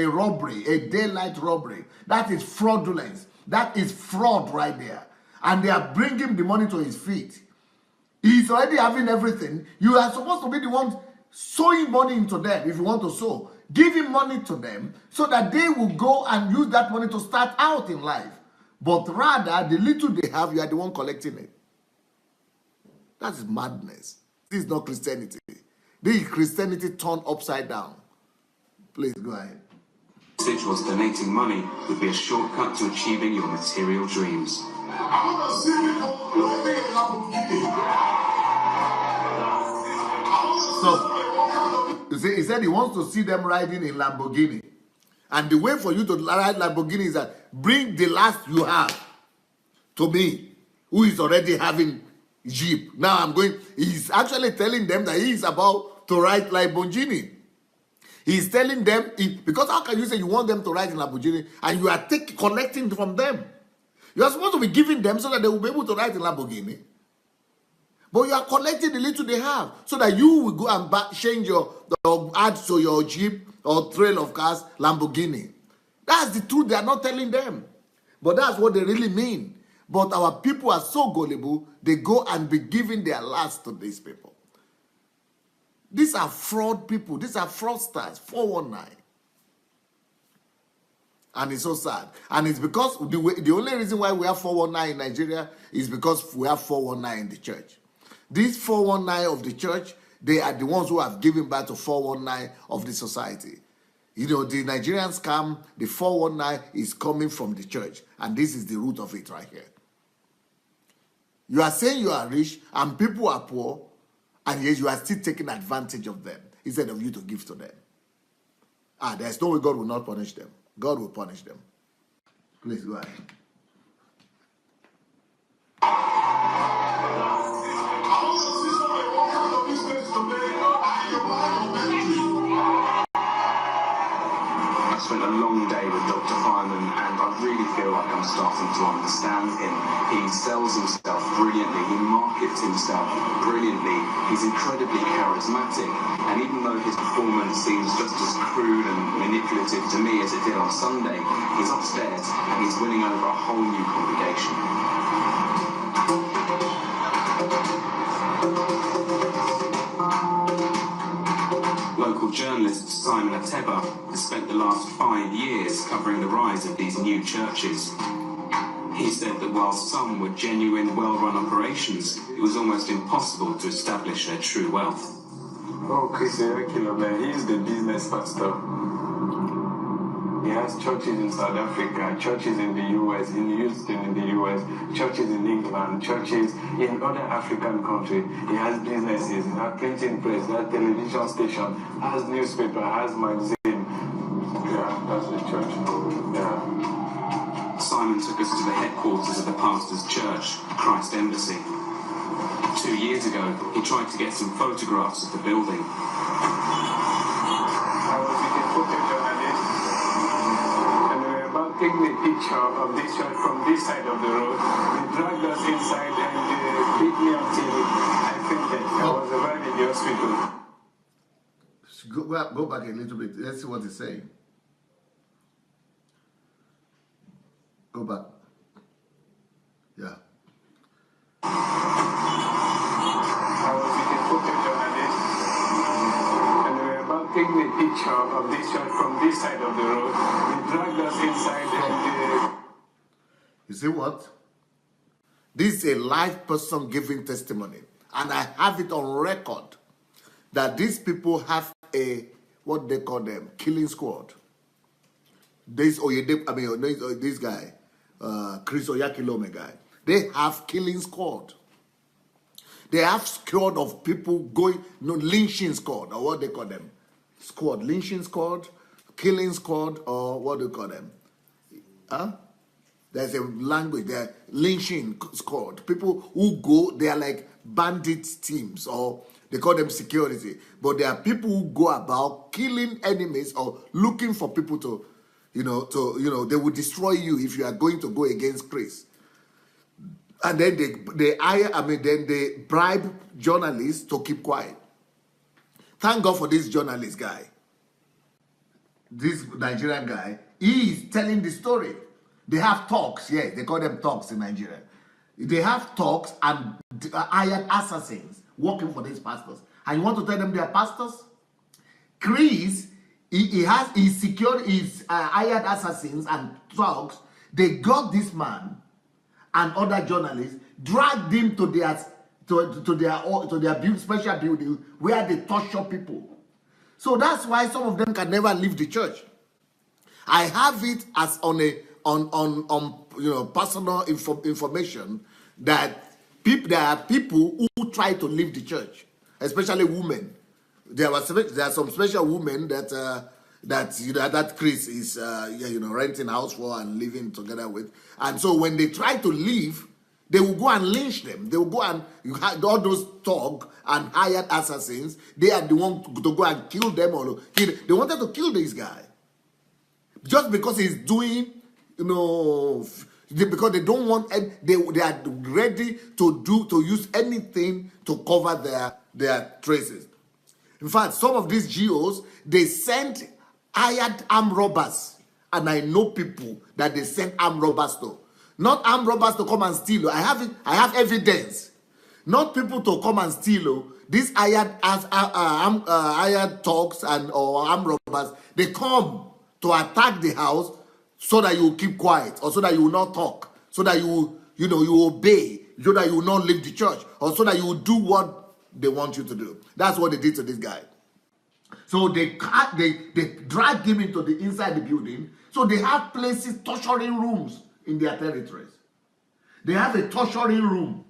robbery, a daylight robbery. That is fraudulence. That is fraud right there. And they are bringing the money to his feet. He's already having everything. You are supposed to be the one sowing money into them if you want to sow. Giving money to them so that they will go and use that money to start out in life. But rather, the little they have, you are the one collecting it. That is madness. This is not Christianity. This is Christianity turned upside down. Please go ahead. The message was donating money would be a shortcut to achieving your material dreams. So, you see, he said he wants to see them riding in Lamborghini. And the way for you to ride Lamborghini is that bring the last you have to me, who is already having Jeep. Now he's actually telling them that he is about to ride Lamborghini. He's telling them, because how can you say you want them to ride in Lamborghini and you are collecting from them? You are supposed to be giving them so that they will be able to ride in Lamborghini. But you are collecting the little they have so that you will go and change add to your Jeep or trail of cars, Lamborghini. That's the truth they are not telling them. But that's what they really mean. But our people are so gullible, they go and be giving their last to these people. These are fraud people. These are fraudsters, 419. And it's so sad. And it's because the only reason why we have 419 in Nigeria is because we have 419 in the church. These 419 of the church, they are the ones who have given back to 419 of the society. You know, the Nigerian scam, the 419 is coming from the church. And this is the root of it right here. You are saying you are rich and people are poor, and yet you are still taking advantage of them instead of you to give to them. There's no way God will not punish them. God will punish them. Please go ahead. I spent a long day with Dr. Hyman and I really feel like I'm starting to understand him. He sells himself brilliantly, he markets himself brilliantly, he's incredibly charismatic, and even though his performance seems just as crude and manipulative to me as it did on Sunday, he's upstairs and he's winning over a whole new congregation. Local journalist Simon Ateba has spent the last 5 years covering the rise of these new churches. He said that while some were genuine, well-run operations, it was almost impossible to establish their true wealth. Oh, Chris Erekilome, he is the business pastor. He has churches in South Africa, churches in the US, in Houston in the US, churches in England, churches in other African countries. He has businesses, he has printing press, he has television station, has newspaper, has magazine. Yeah, that's the church. Yeah. Simon took us to the headquarters of the pastor's church, Christ Embassy. 2 years ago, he tried to get some photographs of the building. I was with a photojournalist, and we were about taking a picture of this church from this side of the road. They dragged us inside and beat me until I fainted. I was arrived in the hospital. Go back a little bit. Let's see what he's saying. Go back. Yeah. I was with a photojournalist, and we were about taking a picture of this church from this side of the road. They dragged us inside and You see what? This is a live person giving testimony. And I have it on record that these people have a, what they call them, killing squad. This guy, Chris Oyakilome guy, they have killing squad. They have squad of people going, lynching squad, or what they call them. Squad, lynching squad, killing squad, or what do you call them? Huh? There's a language there, lynching squad. People who go, they are like bandit teams, or they call them security. But there are people who go about killing enemies or looking for people to, they will destroy you if you are going to go against Chris. And then they bribe journalists to keep quiet. Thank God for this journalist guy. This Nigerian guy, he is telling the story. They have talks, yes, they call them talks in Nigeria. They have talks and hired assassins working for these pastors. And you want to tell them they are pastors? Chris, he secured his hired assassins and talks. They got this man and other journalists, dragged him to their special building where they torture people. So that's why some of them can never leave the church. I have it as on personal information that there are people who try to leave the church, especially women. There are some special women that Chris is renting house for and living together with, and so when they try to leave, they will go and lynch them. They will go and all those thug and hired assassins. They are the one to go and kill them or kill. They wanted to kill this guy just because he's doing, because they don't want. They are ready to use anything to cover their traces. In fact, some of these GOs, they sent hired armed robbers, and I know people that they sent armed robbers to. Not armed robbers to come and steal. I have evidence. Not people to come and steal. These hired thugs or armed robbers, they come to attack the house so that you will keep quiet, or so that you will not talk, so that you obey, so that you will not leave the church, or so that you will do what they want you to do. That's what they did to this guy. So they dragged him into the inside the building. So they have places, torturing rooms in their territories. They have a torturing room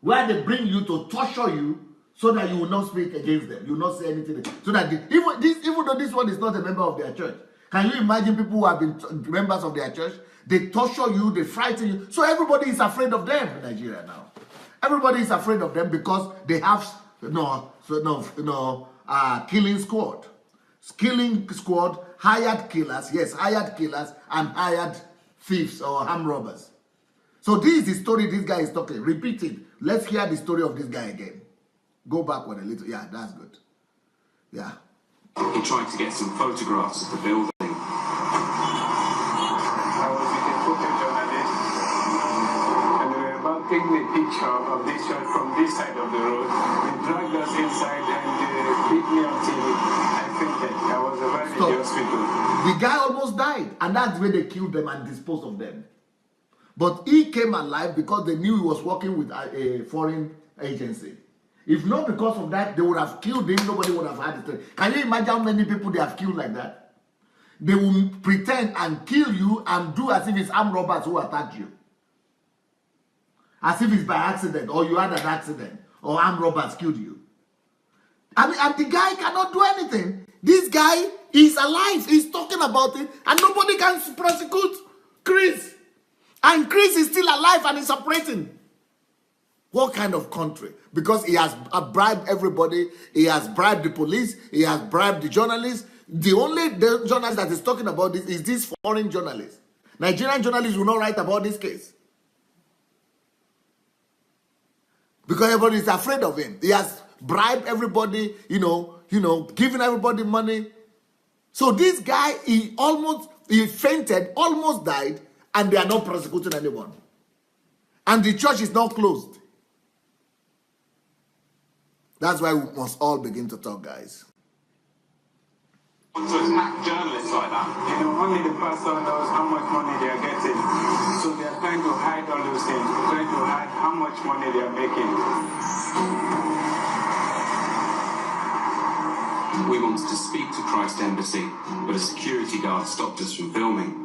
where they bring you to torture you so that you will not speak against them. You will not say anything. So that even though this one is not a member of their church, can you imagine people who have been members of their church? They torture you, they frighten you. So everybody is afraid of them in Nigeria now. Everybody is afraid of them because they have killing squad. Killing squad, hired killers, yes, hired killers and hired thieves or armed robbers. So this is the story this guy is talking. Repeat it. Let's hear the story of this guy again. Go backward a little. Yeah, that's good. Yeah. He tried to get some photographs of the building. I was with a photojournalist, and we were about taking a picture of this church from this side of the road. They dragged us inside and beat me until I The guy almost died, and that's where they killed them and disposed of them. But he came alive because they knew he was working with a foreign agency. If not because of that, they would have killed him. Nobody would have had it. Can you imagine how many people they have killed like that? They will pretend and kill you and do as if it's armed robbers who attacked you. As if it's by accident, or you had an accident, or armed robbers killed you. And the guy cannot do anything. This guy is alive. He's talking about it, and nobody can prosecute Chris. And Chris is still alive and is operating. What kind of country? Because he has bribed everybody. He has bribed the police. He has bribed the journalists. The only journalist that is talking about this is this foreign journalist. Nigerian journalists will not write about this case. Because everybody is afraid of him. He has bribed everybody, giving everybody money. So this guy, he fainted, almost died, and they are not prosecuting anyone. And the church is not closed. That's why we must all begin to talk, guys. To attack journalists like that. Only the person knows how much money they are getting. So they are trying to hide all those things, trying to hide how much money they are making. We wanted to speak to Christ Embassy, but a security guard stopped us from filming.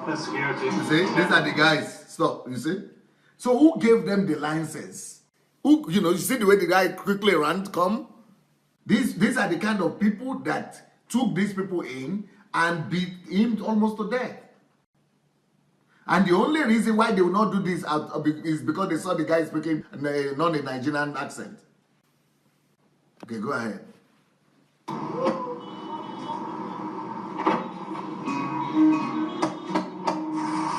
The security. You see, these are the guys. Stop, you see? So who gave them the licenses? Who, you see the way the guy quickly ran, come? These are the kind of people that took these people in and beat him almost to death. And the only reason why they will not do this is because they saw the guy speaking not a Nigerian accent. Okay, go ahead.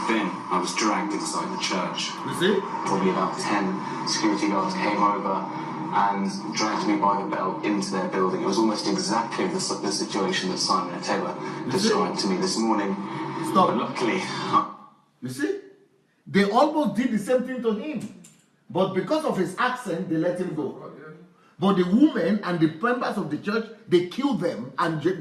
Then I was dragged inside the church. You see? Probably about 10 security guards came over and dragged me by the belt into their building. It was almost exactly the situation that Simon and Taylor described to me this morning. Stop. But luckily... You see? They almost did the same thing to him. But because of his accent, they let him go. But the women and the members of the church, they killed them and they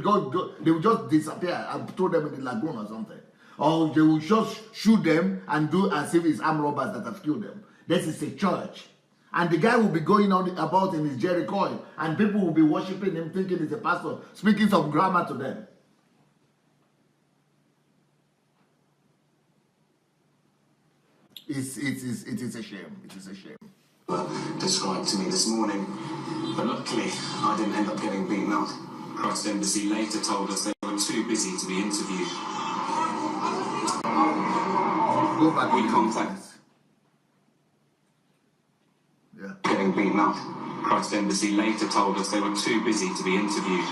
will just disappear and throw them in the lagoon or something. Or they will just shoot them and do as if it's armed robbers that have killed them. This is a church. And the guy will be going on about in his Jerry coil, and people will be worshiping him thinking he's a pastor, speaking some grammar to them. It is a shame. It is a shame. Described to me this morning, but luckily I didn't end up getting beaten up. Christ Embassy later told us they were too busy to be interviewed. Go back. We contacted. Yeah. Getting beaten up. Christ Embassy later told us they were too busy to be interviewed.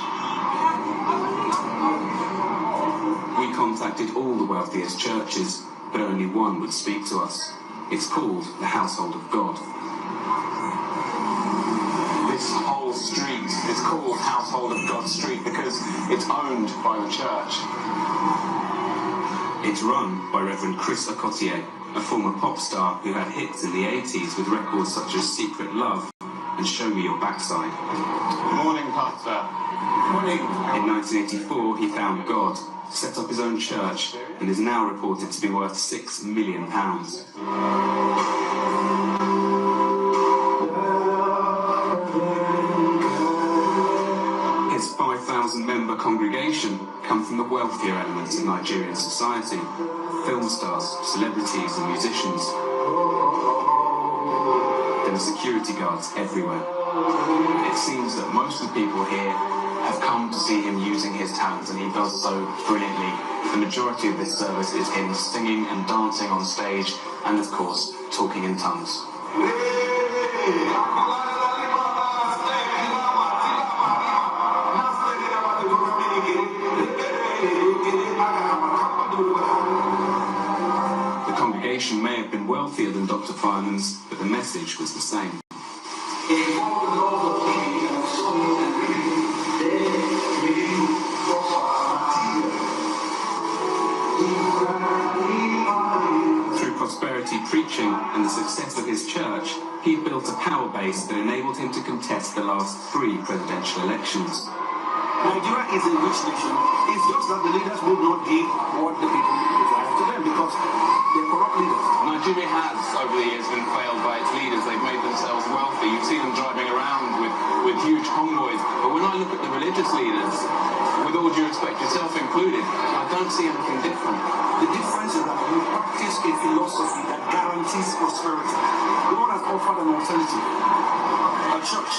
We contacted all the wealthiest churches, but only one would speak to us. It's called the Household of God. This whole street is called Household of God Street because it's owned by the church. It's run by Reverend Chris Okotie, a former pop star who had hits in the 80s with records such as Secret Love and Show Me Your Backside. Morning, Pastor. Morning. In 1984, he found God, set up his own church, and is now reported to be worth £6 million. His 5,000-member congregation come from the wealthier elements of Nigerian society, film stars, celebrities and musicians. There are security guards everywhere. It seems that most of the people here have come to see him using his talents, and he does so brilliantly. The majority of this service is him singing and dancing on stage, and of course, talking in tongues. The congregation may have been wealthier than Dr. Fireman's, but the message was the same. Through prosperity preaching and the success of his church, he built a power base that enabled him to contest the last 3 presidential elections. Nigeria is a rich nation. It's just that the leaders will not give what the people desire to them because they're corrupt leaders. Nigeria has, over the years, been failed by its leaders. They've made themselves wealthy. You see them driving around with huge convoys. But when I look at the religious leaders, with all due respect, yourself included, I don't see anything different. The difference is that we practice a philosophy that guarantees prosperity. God has offered an alternative. A church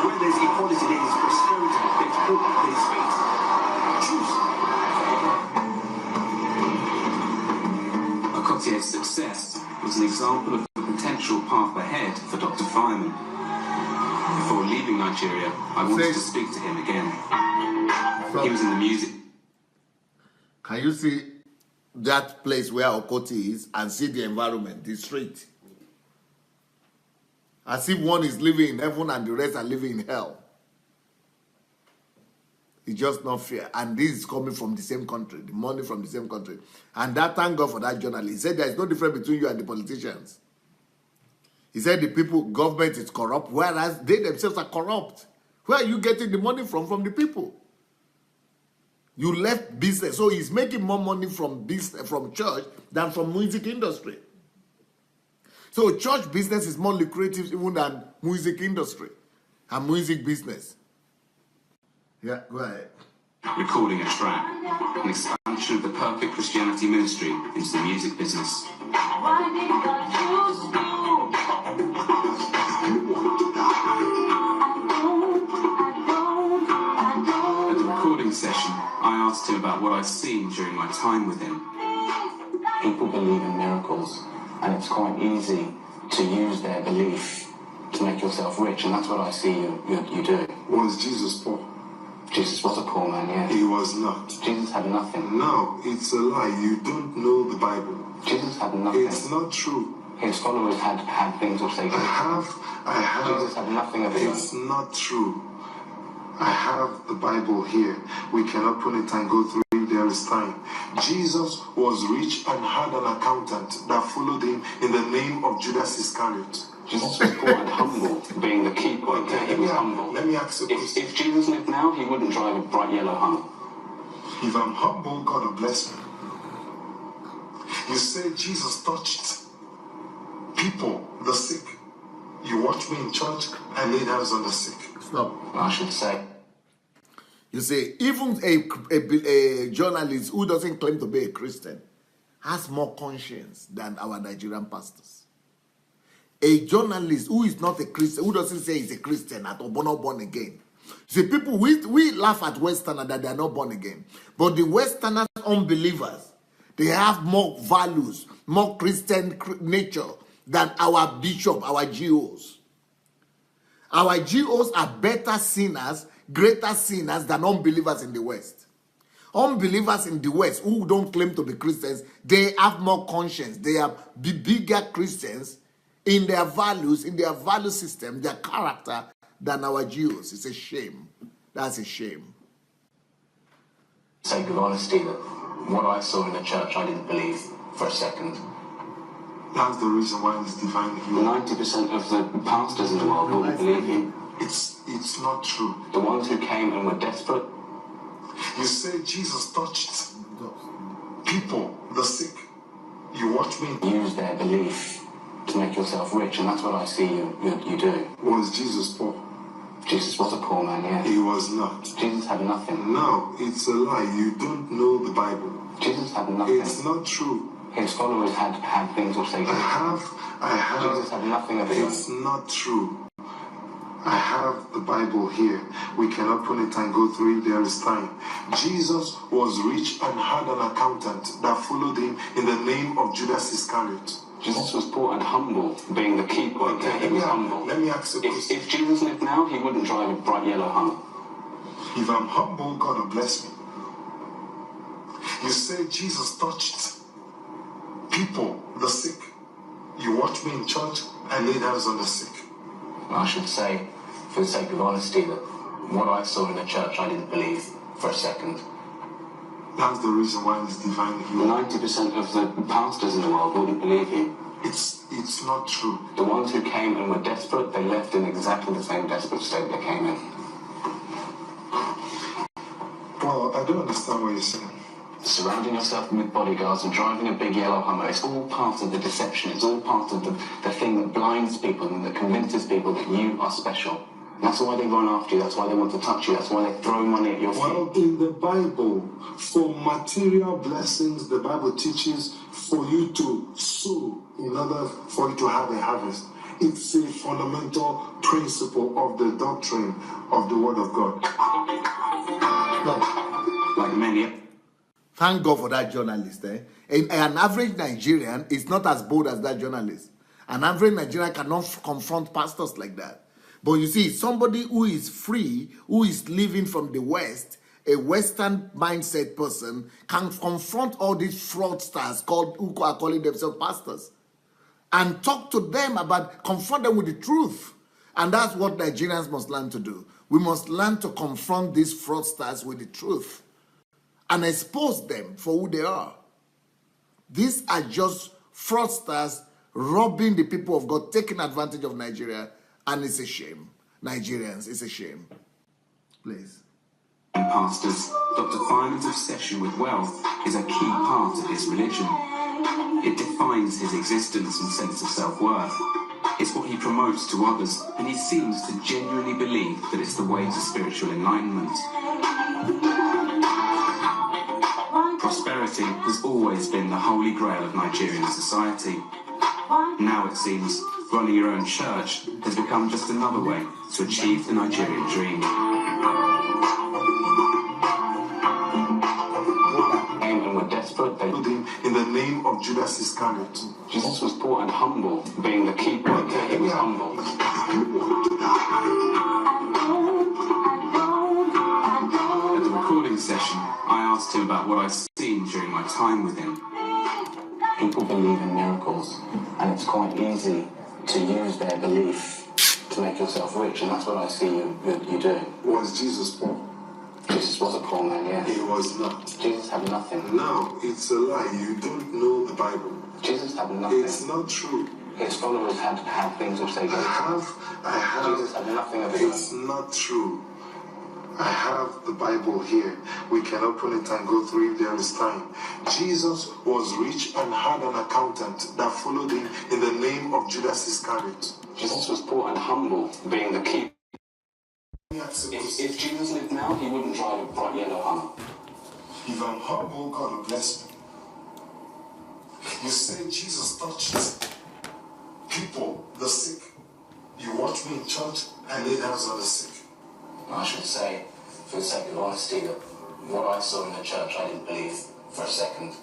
where there's equality, there is prosperity, there's hope, there's faith. Choose. Okotie's success was an example of the potential path ahead for Dr. Fireman. Before leaving Nigeria, I wanted to speak to him again. He was in the music. Can you see that place where Okoti is and see the environment, the street? As if one is living in heaven and the rest are living in hell. It's just not fair. And this is coming from the same country, the money from the same country. And that, thank God for that journalist. He said there is no difference between you and the politicians. He said the people, government is corrupt, whereas they themselves are corrupt. Where are you getting the money from the people? You left business. So he's making more money from business, from church than from music industry. So church business is more lucrative even than music industry and music business. Yeah, go ahead. Recording a track, an expansion of the Perfect Christianity ministry into the music business. At the recording session, I asked him about what I'd seen during my time with him. People believe in miracles, and it's quite easy to use their belief to make yourself rich, and that's what I see you do. Was Jesus poor? Jesus was a poor man, yes. He was not. Jesus had nothing. No, it's a lie. You don't know the Bible. Jesus had nothing. It's not true. His followers had things which they could. I have. Jesus had nothing of his own. It's not true. I have the Bible here. We can open it and go through it. There is time. Jesus was rich and had an accountant that followed him in the name of Judas Iscariot. Jesus was poor and humble, being the key point there. He was humble. Let me ask you a question. If Jesus lived now, he wouldn't drive a bright yellow Hummer. If I'm humble, God will bless me. You say Jesus touched people, the sick. You watch me in church, I laid hands on the sick. Stop. I should say. You see, even a journalist who doesn't claim to be a Christian has more conscience than our Nigerian pastors. A journalist who is not a Christian, who doesn't say he's a Christian at all, but not born again. See, people, we laugh at Westerners that they are not born again. But the Westerners, unbelievers, they have more values, more Christian nature than our bishop, our GOs. Our GOs are better sinners, greater sinners than unbelievers in the West. Unbelievers in the West who don't claim to be Christians, they have more conscience. They are bigger Christians in their values, in their value system, their character, than our Jews. It's a shame. That's a shame. Sake of honesty, that what I saw in the church, I didn't believe for a second. That's the reason why it's divine healing. 90% of the pastors in the world wouldn't believe him. It's not true. The ones who came and were desperate. You say Jesus touched people, the sick. You watch me. Use their belief to make yourself rich, and that's what I see you do. Was Jesus poor? Jesus was a poor man, yes. He was not. Jesus had nothing. No, it's a lie. You don't know the Bible. Jesus had nothing. It's not true. His followers had things which they could. I have. Jesus had nothing of his own. It's not true. I have the Bible here. We can open it and go through it. There is time. Jesus was rich and had an accountant that followed him in the name of Judas Iscariot. Jesus was poor and humble, being the key point there. He was humble. Let me ask you a question. If Jesus lived now, he wouldn't drive a bright yellow Hummer. If I'm humble, God will bless me. You say Jesus touched people, the sick. You watch me in church, I laid hands on the sick. I should say, for the sake of honesty, that what I saw in the church, I didn't believe for a second. That's the reason why it's divine healing. 90% of the pastors in the world wouldn't believe him. It's not true. The ones who came and were desperate, they left in exactly the same desperate state they came in. don't understand what you're saying. Surrounding yourself with bodyguards and driving a big yellow Hummer, it's all part of the deception. It's all part of the thing that blinds people and that convinces people that you are special. That's why they run after you. That's why they want to touch you. That's why they throw money at your feet. Well, in the Bible, for material blessings, the Bible teaches for you to sow in order for you to have a harvest. It's a fundamental principle of the doctrine of the Word of God. Like many. Thank God for that journalist. An average Nigerian is not as bold as that journalist. An average Nigerian cannot confront pastors like that. But you see, somebody who is free, who is living from the West, a Western mindset person, can confront all these fraudsters who are calling themselves pastors and talk to them about, confront them with the truth. And that's what Nigerians must learn to do. We must learn to confront these fraudsters with the truth and expose them for who they are. These are just fraudsters robbing the people of God, taking advantage of Nigeria, and it's a shame. Nigerians, it's a shame. Please. Pastors, Dr. Fineman's obsession with wealth is a key part of his religion. It defines his existence and sense of self-worth. It's what he promotes to others, and he seems to genuinely believe that it's the way to spiritual enlightenment. Prosperity has always been the holy grail of Nigerian society. Now it seems running your own church has become just another way to achieve the Nigerian dream. And were desperate, they In the name of Judas Iscariot. Jesus was poor and humble, being the keeper. He was humble. At the recording session, I asked him about what I'd seen during my time with him. People believe in miracles, and it's quite easy to use their belief to make yourself rich, and that's what I see you doing. Was Jesus poor? Jesus was a poor man, yes. He was not. Jesus had nothing. No, it's a lie. You don't know the Bible. Jesus had nothing. It's not true. His followers had things which they gave. I have. Jesus had nothing of his own. It's not true. I have the Bible here. We can open it and go through if there is time. Jesus was rich and had an accountant that followed him in the name of Judas Iscariot. Jesus was poor and humble, being the keeper. If Jesus lived now, he wouldn't drive a bright yellow Hummer. If I'm humble, God will bless me. You say Jesus touched people, the sick. You watch me in church, I lay hands on the sick. I should say, for the sake of honesty, that what I saw in the church I didn't believe for a second.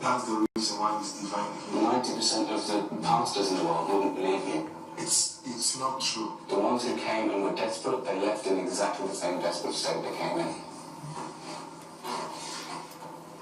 That's the reason why he's divine. 90% of the pastors in the world wouldn't believe you. It's not true. The ones who came and were desperate, they left in exactly the same desperate state they came in.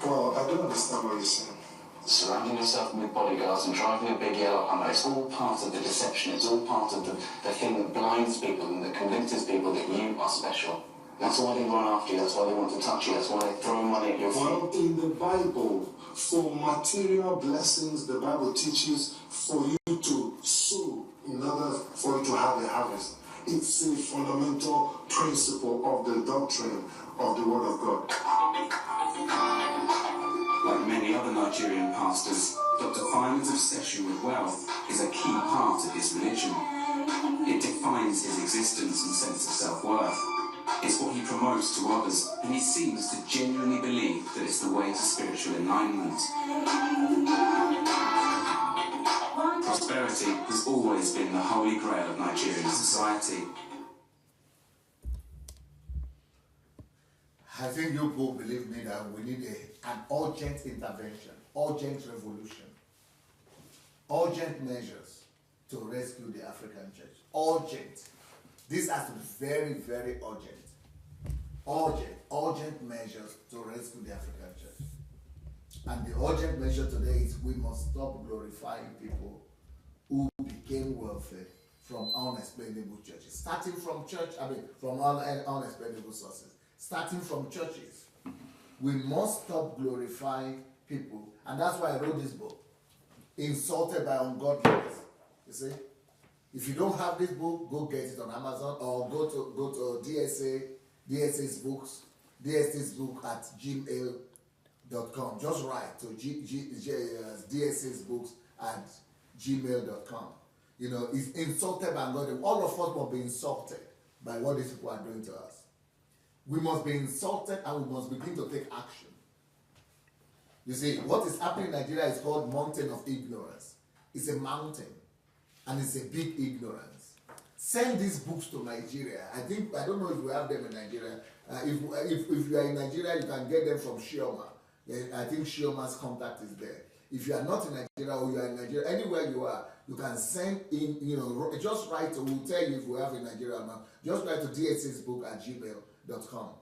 Well, I don't understand what you're saying. Surrounding yourself with bodyguards and driving a big yellow Hummer, it's all part of the deception. It's all part of the thing that blinds people and that convinces people that you are special. That's why they run after you. That's why they want to touch you. That's why they throw money at your feet. Well, in the Bible, for material blessings, the Bible teaches for you to sow in order for you to have a harvest. It's a fundamental principle of the doctrine of the Word of God. Like many other Nigerian pastors, Dr. Fineman's obsession with wealth is a key part of his religion. It defines his existence and sense of self-worth. It's what he promotes to others, and he seems to genuinely believe that it's the way to spiritual enlightenment. Prosperity has always been the holy grail of Nigerian society. I think you people believe me that we need an urgent intervention, urgent revolution, urgent measures to rescue the African church. Urgent. This has to be very, very urgent. Urgent measures to rescue the African church. And the urgent measure today is we must stop glorifying people who became wealthy from unexplainable churches. Starting from from unexplainable sources. Starting from churches. We must stop glorifying people. And that's why I wrote this book. Insulted by Ungodliness. You see? If you don't have this book, go get it on Amazon or go to DSA's books dsisbook@gmail.com. Just write to dsisbooks@gmail.com. You know, it's insulted by God. All of us must be insulted by what these people are doing to us. We must be insulted and we must begin to take action. You see, what is happening in Nigeria is called mountain of ignorance. It's a mountain and it's a big ignorance. Send these books to Nigeria. I don't know if we have them in Nigeria. If you are in Nigeria, you can get them from Shioma. I think Shioma's contact is there. If you are not in Nigeria or you are in Nigeria, anywhere you are, you can send in, just write, we'll tell you if we have in Nigeria or not. Just write to dsisbook@gmail.com.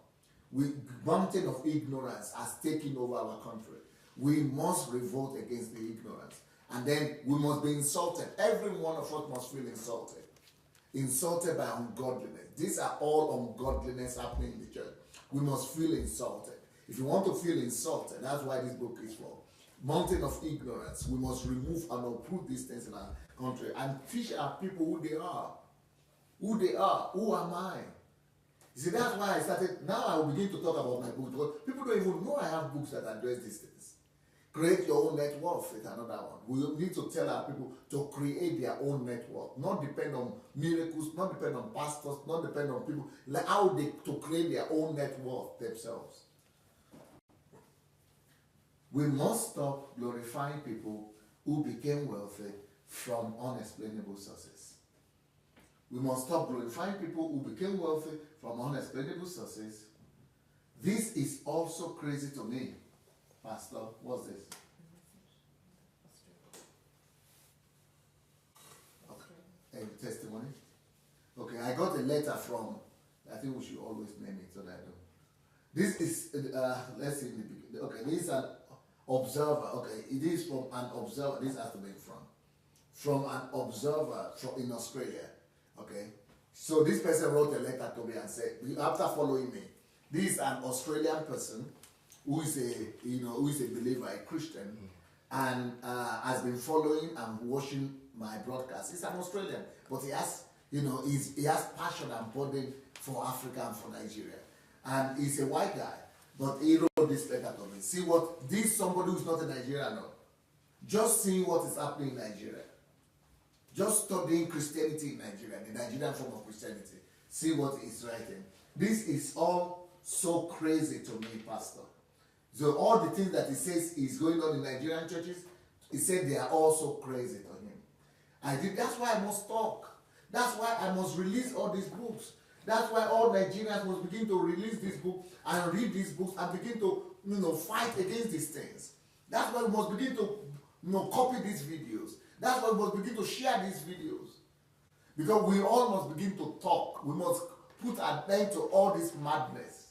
Mountain of ignorance has taken over our country. We must revolt against the ignorance. And then we must be insulted. Every one of us must feel insulted. Insulted by ungodliness. These are all ungodliness happening in the church. We must feel insulted. If you want to feel insulted, that's why this book is for. Mountain of ignorance. We must remove and uproot these things in our country and teach our people who they are. Who they are. Who am I? You see, that's why I started. Now I will begin to talk about my book, because people don't even know I have books that address these things. Create your own net worth is another one. We need to tell our people to create their own net worth, not depend on miracles, not depend on pastors, not depend on people, like how they to create their own net worth themselves. We must stop glorifying people who became wealthy from unexplainable sources. We must stop glorifying people who became wealthy from unexplainable sources. This is also crazy to me. Pastor, what's this? Okay. A testimony? Okay, I got a letter from, I think we should always name it so that I don't. This is, let's see in the beginning. Okay, this is an observer. Okay, it is from an observer. This has to be from an observer in Australia. Okay, so this person wrote a letter to me and said, after following me, this is an Australian person who is a believer, a Christian, and has been following and watching my broadcast. He's an Australian, but he has passion and burden for Africa and for Nigeria, and he's a white guy. But he wrote this letter to me. See what this somebody who's not in Nigeria now, just seeing what is happening in Nigeria, just studying Christianity in Nigeria, the Nigerian form of Christianity. See what he's writing. This is all so crazy to me, Pastor. So all the things that he says is going on in Nigerian churches, he said they are all so crazy to him. That's why I must talk. That's why I must release all these books. That's why all Nigerians must begin to release this book and read these books and begin to, fight against these things. That's why we must begin to, copy these videos. That's why we must begin to share these videos. Because we all must begin to talk. We must put an end to all this madness.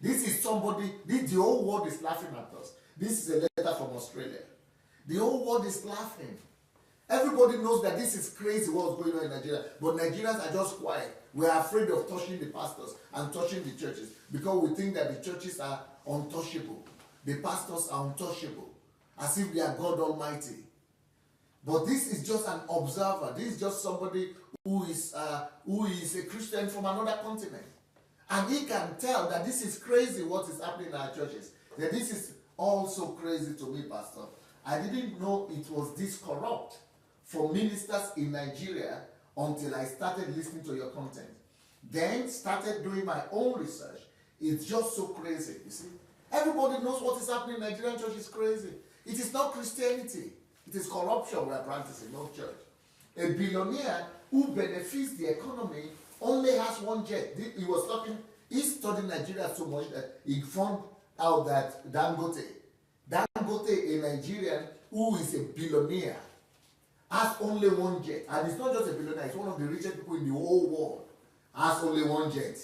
This is the whole world is laughing at us. This is a letter from Australia. The whole world is laughing. Everybody knows that this is crazy what's going on in Nigeria, but Nigerians are just quiet. We are afraid of touching the pastors and touching the churches because we think that the churches are untouchable. The pastors are untouchable, as if they are God Almighty. But this is just an observer. This is just somebody who is a Christian from another continent. And he can tell that this is crazy what is happening in our churches. That this is also crazy to me, Pastor. I didn't know it was this corrupt for ministers in Nigeria until I started listening to your content. Then started doing my own research. It's just so crazy, you see. Everybody knows what is happening in Nigerian church is crazy. It is not Christianity. It is corruption we are practicing, not church. A billionaire who benefits the economy only has one jet. He studied Nigeria so much that he found out that Dangote in Nigeria, who is a billionaire, has only one jet. And it's not just a billionaire, it's one of the richest people in the whole world, has only one jet.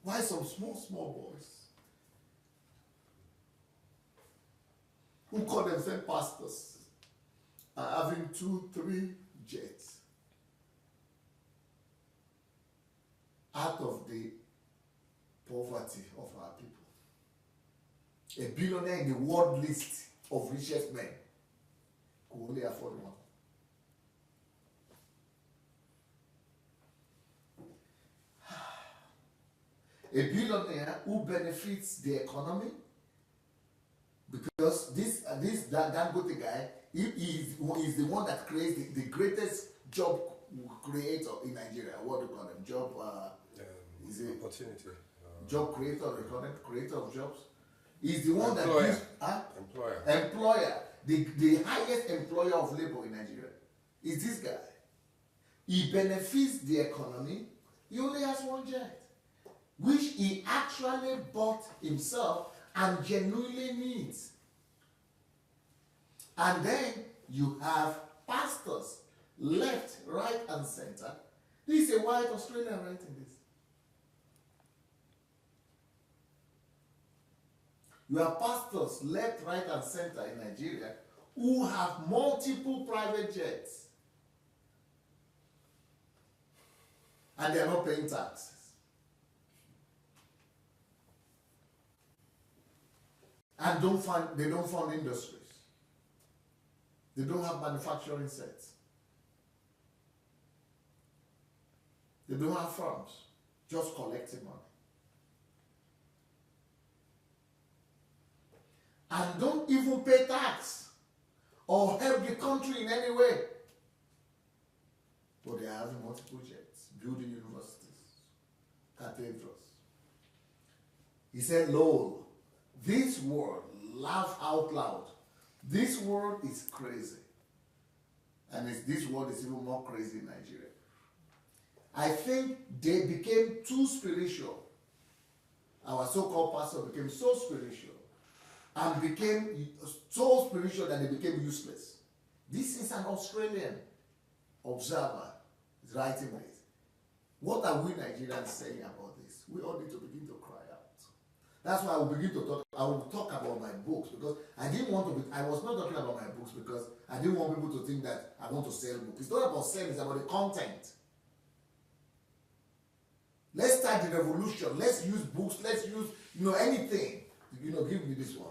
Why some small boys who call themselves pastors are having 2-3 jets out of the poverty of our people? A billionaire in the world list of richest men could only afford one. A billionaire who benefits the economy, because that Dangote guy, he is the one that creates the greatest job creator in Nigeria. What do you call them? Job is it opportunity? Job creator, creator of jobs. He's the one employer. that gives employer. The highest employer of labor in Nigeria is this guy. He benefits the economy. He only has one jet, which he actually bought himself and genuinely needs. And then you have pastors left, right, and center. This is a white Australian writing this. You have pastors left, right, and center in Nigeria who have multiple private jets. And they are not paying taxes. And they don't fund industries. They don't have manufacturing sets. They don't have farms, just collecting money. And don't even pay tax or help the country in any way. But they are having multiple jets, building universities, cathedrals. He said, Lord, this world, laugh out loud. This world is crazy. And this world is even more crazy in Nigeria. I think they became too spiritual. Our so-called pastor became so spiritual and became so spiritual that they became useless. This is an Australian observer writing this. What are we Nigerians saying about this? We all need to begin to cry out. That's why I will begin to talk. I will talk about my books, because I didn't want to be, I was not talking about my books because I didn't want people to think that I want to sell books. It's not about selling, it's about the content. Let's start the revolution. Let's use books. Let's use, anything. Give me this one.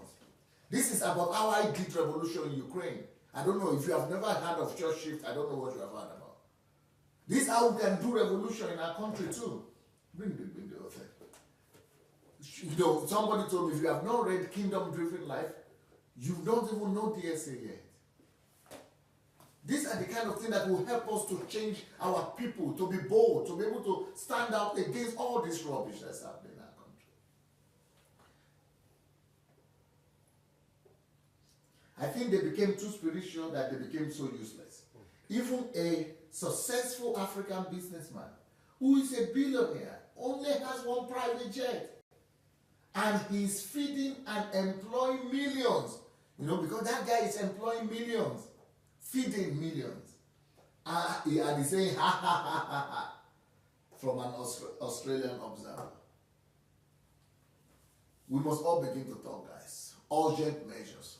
This is about how I did revolution in Ukraine. I don't know if you have never heard of church shift. I don't know what you have heard about. This is how we can do revolution in our country too. Bring the author. Somebody told me, if you have not read Kingdom Driven Life, you don't even know DSA yet. These are the kind of things that will help us to change our people, to be bold, to be able to stand out against all this rubbish that's happening in our country. I think they became too spiritual that they became so useless. Even a successful African businessman who is a billionaire only has one private jet. And he's feeding and employing millions. Because that guy is employing millions. Feeding millions. And he's saying, ha, ha, ha, ha, ha, from an Australian observer. We must all begin to talk, guys. Urgent measures.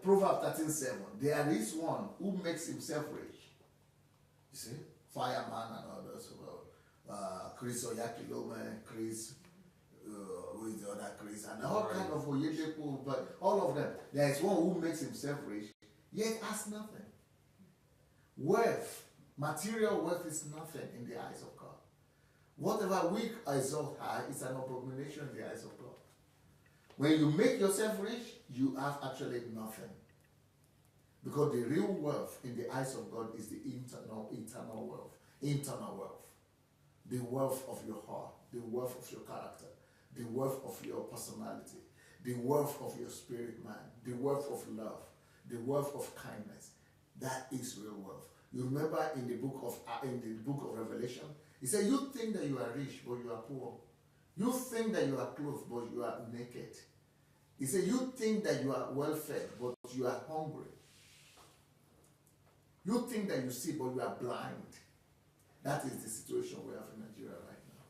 Proverbs 13:7. There is one who makes himself rich. You see? Fireman and others. Chris Oyakilome, Chris, who is the other Chris, and all kind of Oyedepo, but all of them. There is one who makes himself rich, yet has nothing. Wealth, material wealth is nothing in the eyes of God. Whatever we exalt high is an abomination in the eyes of God. When you make yourself rich, you have actually nothing. Because the real wealth in the eyes of God is the eternal wealth. Internal wealth. The wealth of your heart, the wealth of your character, the wealth of your personality, the wealth of your spirit man, the wealth of love, the wealth of kindness. That is real wealth. You remember in the book of Revelation, he said, you think that you are rich, but you are poor. You think that you are clothed, but you are naked. He said, you think that you are well fed, but you are hungry. You think that you see, but you are blind. That is the situation we have in Nigeria right now.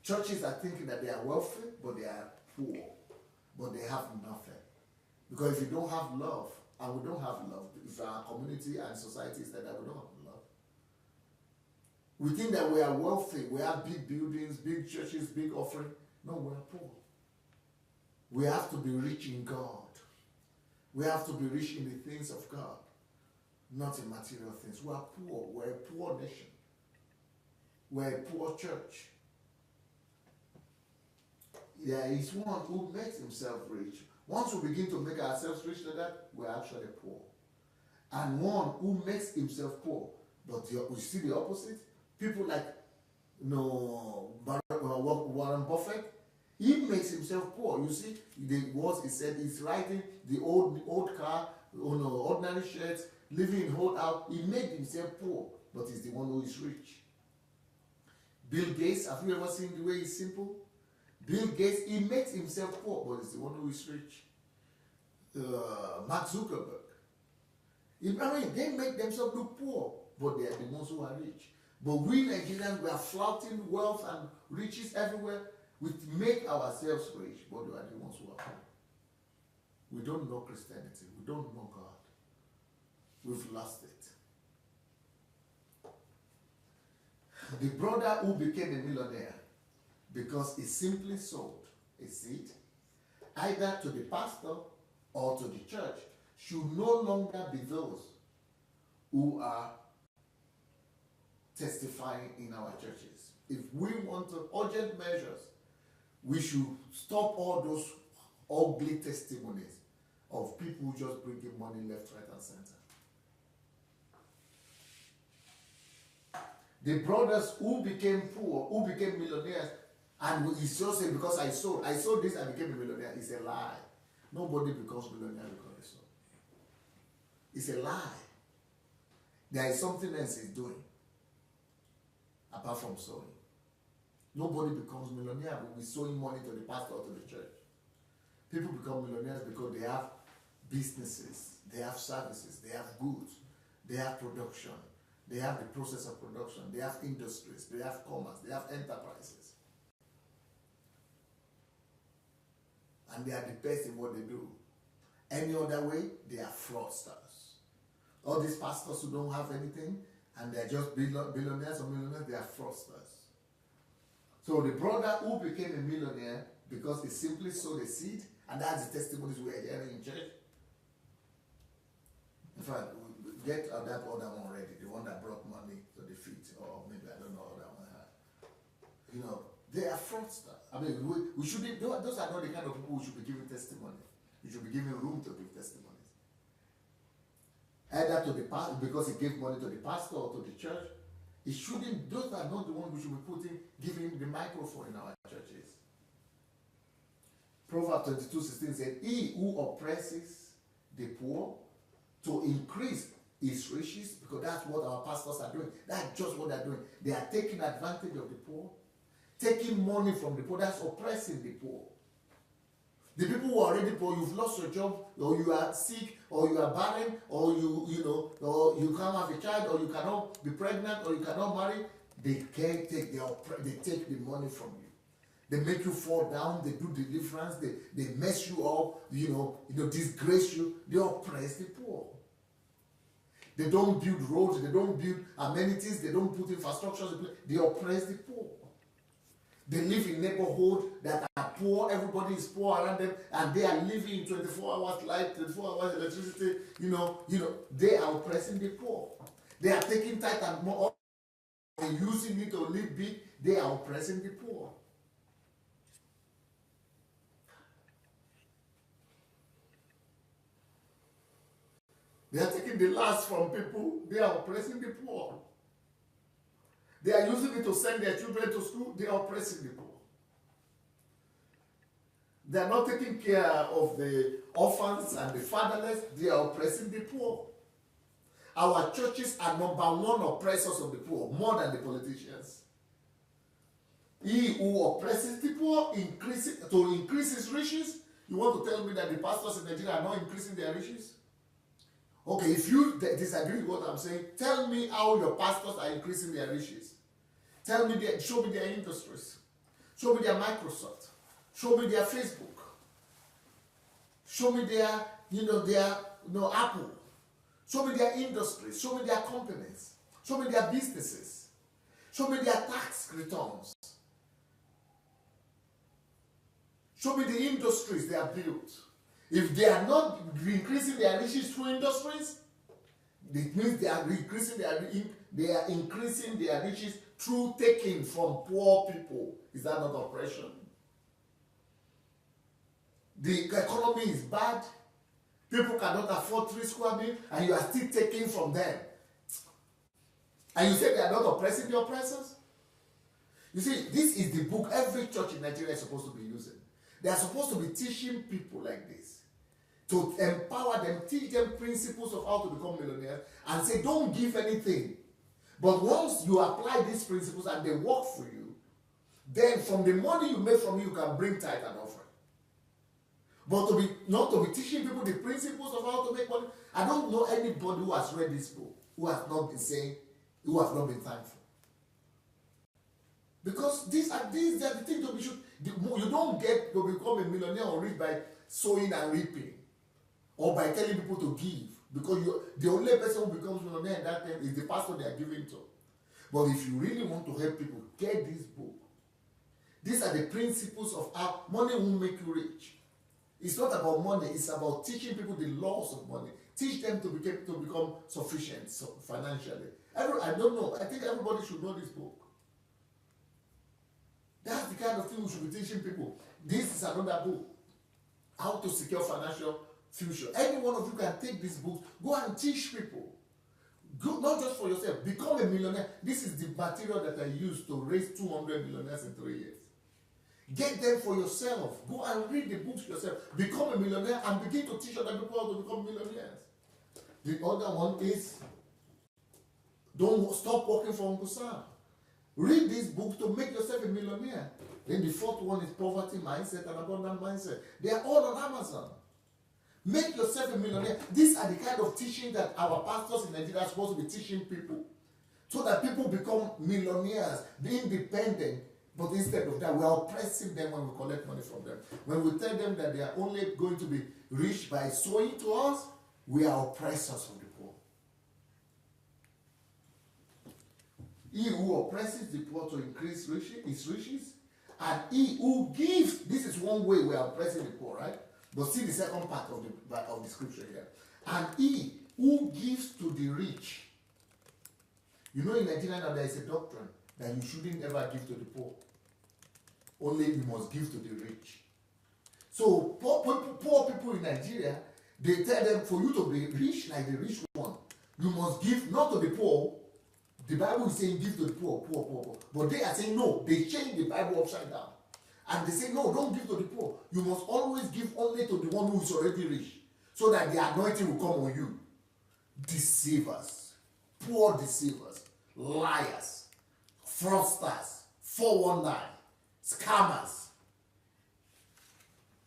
Churches are thinking that they are wealthy, but they are poor. But they have nothing. Because if you don't have love, and we don't have love, if our community and society is like that, we don't have love. We think that we are wealthy, we have big buildings, big churches, big offering. No, we are poor. We have to be rich in God. We have to be rich in the things of God, not in material things. We are poor. We're a poor nation. We're a poor church. There is one who makes himself rich. Once we begin to make ourselves rich like that, we're actually poor. And one who makes himself poor. But we see the opposite. People like Warren Buffett, he makes himself poor. You see, the words he said, he's riding the old car, ordinary shirts, living in old house. He made himself poor, but he's the one who is rich. Bill Gates, have you ever seen the way he's simple? Bill Gates, he makes himself poor, but he's the one who is rich. Mark Zuckerberg, they make themselves look poor, but they are the ones who are rich. But we Nigerians, we are flouting wealth and riches everywhere. We make ourselves rich, but we are the ones who are poor. We don't know Christianity. We don't know God. We've lost it. The brother who became a millionaire because he simply sold a seed, either to the pastor or to the church, should no longer be those who are testifying in our churches. If we want urgent measures, we should stop all those ugly testimonies of people who just bring in money left, right, and center. The brothers who became poor, who became millionaires, and he's just saying, because I sold this, I became a millionaire. It's a lie. Nobody becomes millionaire because they sold. It's a lie. There is something else he's doing apart from sowing. Nobody becomes millionaire with sowing money to the pastor or to the church. People become millionaires because they have businesses, they have services, they have goods, they have production, they have the process of production, they have industries, they have commerce, they have enterprises. And they are the best in what they do. Any other way, they are fraudsters. All these pastors who don't have anything, and they're just billionaires or millionaires, they are fraudsters. So the brother who became a millionaire because he simply sowed a seed, and that's the testimonies we are hearing in church. In fact, get that other one ready, the one that brought money to the feet, or maybe I don't know what that one had. They are fraudsters. I mean, we shouldn't, those are not the kind of people who should be giving testimony. We should be giving room to give testimonies. Either to the pastor, because he gave money to the pastor or to the church. It shouldn't, those are not the ones we should be giving the microphone in our churches. Proverbs 22:16 said, he who oppresses the poor to increase his riches, because that's what our pastors are doing. That's just what they're doing. They are taking advantage of the poor, taking money from the poor. That's oppressing the poor. The people who are already poor, you've lost your job, or you are sick, or you are barren, or or you can't have a child, or you cannot be pregnant, or you cannot marry. They can't take they take the money from you. They make you fall down. They do deliverance. They mess you up. Disgrace you. They oppress the poor. They don't build roads. They don't build amenities. They don't put infrastructures. They oppress the poor. They live in neighborhoods that are poor. Everybody is poor around them, and they are living in 24 hours light, 24 hours electricity. They are oppressing the poor. They are taking tithe and more and using it to live big. They are oppressing the poor. They are taking the last from people. They are oppressing the poor. They are using it to send their children to school. They are oppressing the poor. They are not taking care of the orphans and the fatherless. They are oppressing the poor. Our churches are number one oppressors of the poor, more than the politicians. He who oppresses the poor to increase his riches. You want to tell me that the pastors in Nigeria are not increasing their riches? Okay, if you disagree with what I'm saying, tell me how your pastors are increasing their riches. Show me their industries. Show me their Microsoft. Show me their Facebook. Show me their Apple. Show me their industries. Show me their companies. Show me their businesses. Show me their tax returns. Show me the industries they have built. If they are not increasing their riches through industries, it means they are increasing their riches through taking from poor people. Is that not oppression? The economy is bad. People cannot afford 3 square meals, and you are still taking from them. And you say they are not oppressing the oppressors? You see, this is the book every church in Nigeria is supposed to be using. They are supposed to be teaching people like this, to empower them, teach them principles of how to become millionaires, and say, don't give anything. But once you apply these principles and they work for you, then from the money you make from you can bring tithe and offering. But not to be teaching people the principles of how to make money. I don't know anybody who has read this book who has not been saying, who has not been thankful. Because these are the things that we should. You don't get to become a millionaire or rich by sowing and reaping, or by telling people to give. Because the only person who becomes millionaire in that time is the pastor they are giving to. But if you really want to help people, get this book. These are the principles of how money will make you rich. It's not about money, it's about teaching people the laws of money. Teach them to become sufficient financially. I don't know, I think everybody should know this book. That's the kind of thing we should be teaching people. This is another book. How to secure financial future. Any one of you can take this book, go and teach people. Go, not just for yourself, become a millionaire. This is the material that I used to raise 200 millionaires in 3 years. Get them for yourself. Go and read the books yourself. Become a millionaire and begin to teach other people how to become millionaires. The other one is, don't stop working for Uncle Sam. Read these books to make yourself a millionaire. Then the fourth one is poverty mindset and abundant mindset. They are all on Amazon. Make yourself a millionaire. These are the kind of teaching that our pastors in Nigeria are supposed to be teaching people. So that people become millionaires, be independent. But instead of that, we are oppressing them when we collect money from them. When we tell them that they are only going to be rich by sowing to us, we are oppressors of the poor. He who oppresses the poor to increase his riches, and he who gives, this is one way we are oppressing the poor, right? But see the second part of the scripture here. And he who gives to the rich. You know, in Nigeria now there is a doctrine that you shouldn't ever give to the poor. Only you must give to the rich. So poor people in Nigeria, they tell them for you to be rich like the rich one, you must give not to the poor. The Bible is saying give to the poor. But they are saying no. They change the Bible upside down. And they say no, don't give to the poor. You must always give only to the one who is already rich. So that the anointing will come on you. Deceivers. Poor deceivers. Liars. Fraudsters. 419. Scammers.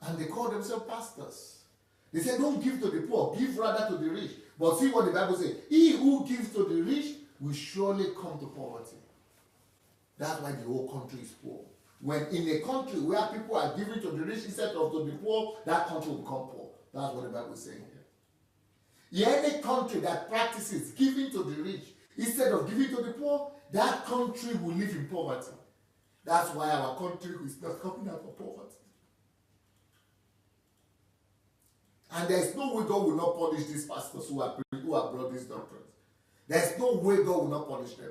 And they call themselves pastors. They say don't give to the poor. Give rather to the rich. But see what the Bible says. He who gives to the rich will surely come to poverty. That's why the whole country is poor. When in a country where people are giving to the rich instead of to the poor, that country will become poor. That's what the Bible is saying here. In any country that practices giving to the rich instead of giving to the poor, that country will live in poverty. That's why our country is not coming out of poverty. And there is no way God will not punish these pastors who have brought these doctrines. There is no way God will not punish them.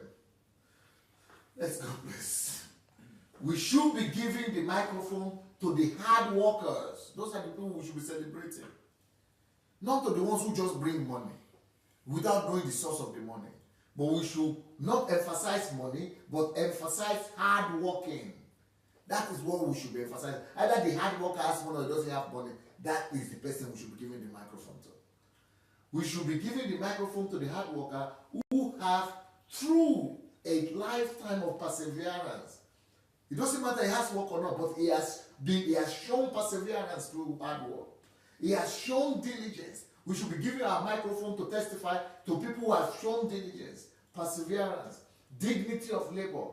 Let's go, please. We should be giving the microphone to the hard workers. Those are the people we should be celebrating. Not to the ones who just bring money without knowing the source of the money. But we should not emphasize money, but emphasize hard working. That is what we should be emphasizing. Either the hard worker has money or doesn't have money. That is the person we should be giving the microphone to. We should be giving the microphone to the hard worker who have, through a lifetime of perseverance. It doesn't matter he has work or not, but he has shown perseverance through hard work. He has shown diligence. We should be giving our microphone to testify to people who have shown diligence, perseverance, dignity of labor,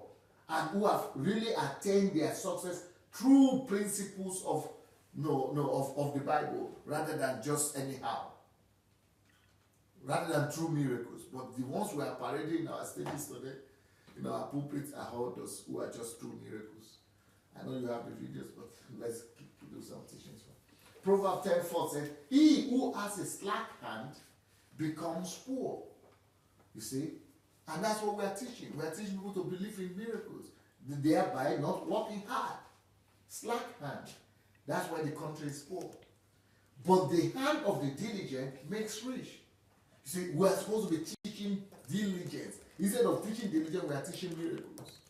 and who have really attained their success through principles of the Bible, rather than just anyhow. Rather than through miracles. But the ones we are parading in our stages today, in our pulpits, are all those who are just through miracles. I know you have the videos, but let's keep do some teachings for. Proverbs 10:4 says, he who has a slack hand becomes poor. You see? And that's what we are teaching. We are teaching people to believe in miracles, thereby not working hard. Slack hand. That's why the country is poor. But the hand of the diligent makes rich. You see, we are supposed to be teaching diligence. Instead of teaching diligence, we are teaching miracles.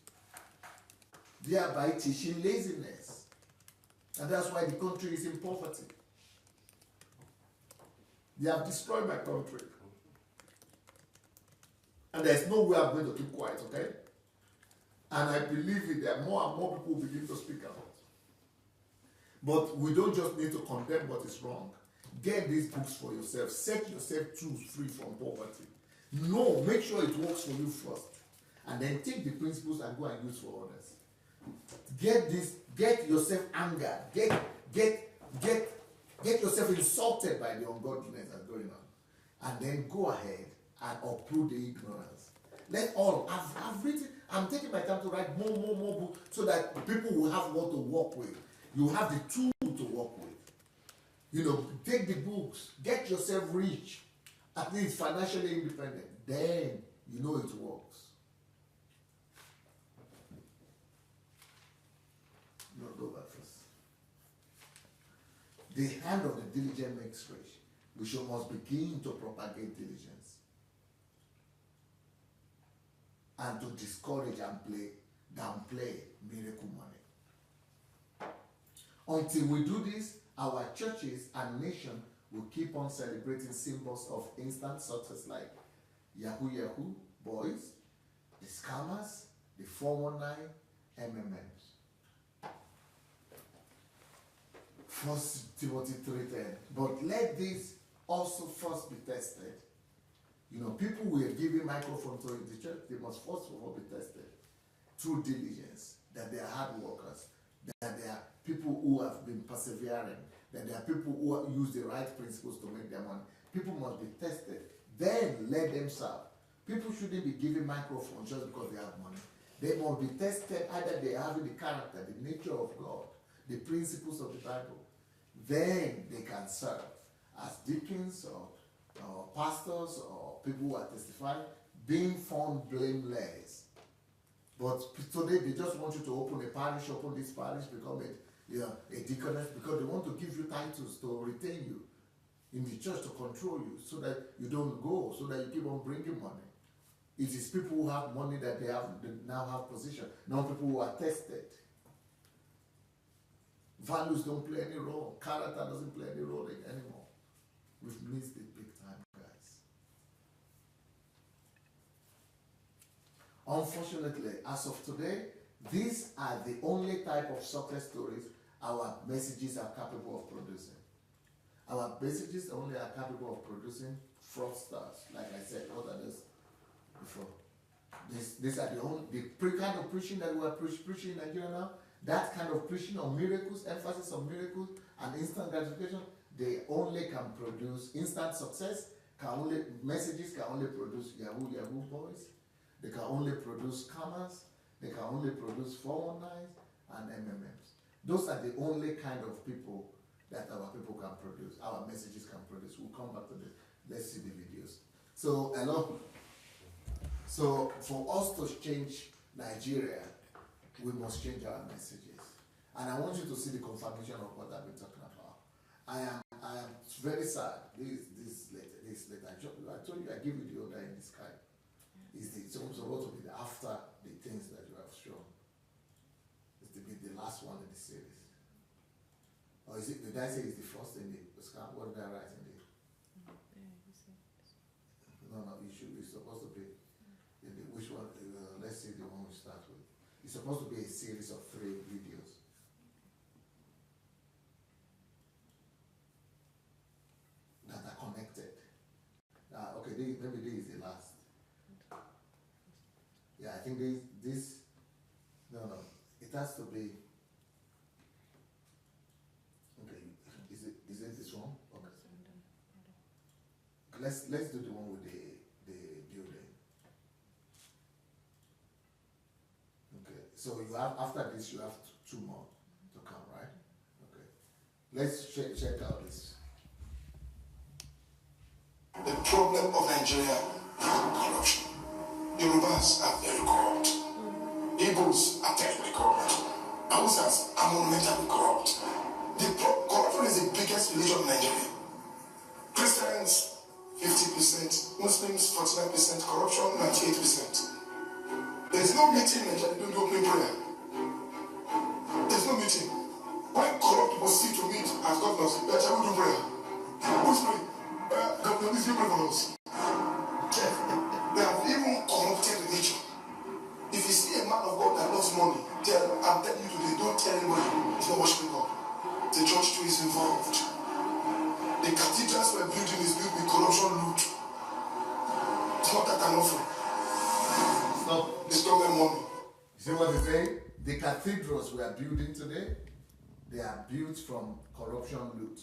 Thereby teaching laziness. And that's why the country is in poverty. They have destroyed my country. And there's no way I'm going to keep quiet, okay? And I believe it, that more and more people will begin to speak out. But we don't just need to condemn what is wrong. Get these books for yourself. Set yourself free from poverty. No, make sure it works for you first. And then take the principles and go and use for others. Get yourself angered. Get yourself insulted by the ungodliness that's going on. And then go ahead and uproot the ignorance. Let all, I've written, I'm taking my time to write more books so that people will have what to work with. You have the tool to work with. You know, take the books, get yourself rich, at least financially independent. Then you know it works. No, go back first. The hand of the diligent makes rich. We must begin to propagate diligence and to discourage and downplay miracle money. Until we do this, our churches and nation will keep on celebrating symbols of instant success like Yahoo boys, the scammers, the 419, MMMs. 1 Timothy 3:10. But let this also first be tested. You know, people who are giving microphone to the church, they must first of all be tested through diligence, that they are hard workers, that they are people who have been persevering, that there are people who use the right principles to make their money. People must be tested. Then let them serve. People shouldn't be given microphones just because they have money. They must be tested, either they have the character, the nature of God, the principles of the Bible. Then they can serve as deacons or pastors or people who are testifying, being found blameless. But today they just want you to open a parish, open this parish, become a deaconess, because they want to give you titles to retain you in the church, to control you, so that you don't go, so that you keep on bringing money. It is people who have money that they now have position, not people who are tested. Values don't play any role. Character doesn't play any role anymore. We've missed it big time, guys. Unfortunately, as of today, these are the only type of success stories our messages are capable of producing. Our messages only are capable of producing fraudsters, like I said, what are this before? These are the kind of preaching that we are preaching in Nigeria now. That kind of preaching on miracles, emphasis on miracles and instant gratification, they only can produce instant success. Messages can only produce Yahoo boys. They can only produce scammers. They can only produce 419s and MMMs. Those are the only kind of people that our people can produce, our messages can produce. We'll come back to this. Let's see the videos. So, hello. So, for us to change Nigeria, we must change our messages. And I want you to see the confirmation of what I've been talking about. I am very sad. This letter. I told you I give you the order in the sky. It's supposed to be after the things that you have shown. It's to be the last one in the series. Or did I say it's the first in the scan? What did I write in the? No, it's supposed to be which one? Let's see the one we start with. It's supposed to be a series of 3 videos. That are connected. Okay, maybe this is the last. Yeah, I think this. No, it has to be. Okay, is it this one? Okay. Let's do the one with the building. Okay, so you have, after this you have 2 more to come, right? Okay. Let's check out this. The problem of Nigeria is corruption. Yorubas are very corrupt. Igbos are terribly corrupt. Hausas are monumentally corrupt. Corruption is the biggest religion in Nigeria. Christians, 50%, Muslims, 49%, corruption, 98%. There's no meeting in Nigeria, don't do opening prayer. There's no meeting. When corrupt people sit to meet as governors, shall we do prayer? Who's praying? Governor, please pray for us. They have even corrupted religion. If you see a man of God that loves money, I'm telling you today, don't tell anybody he's not worshiping God. The church too is involved. The cathedrals we're building is built with corruption loot. It's not that an offering. It's not their money. You see what they say? The cathedrals we are building today, they are built from corruption loot.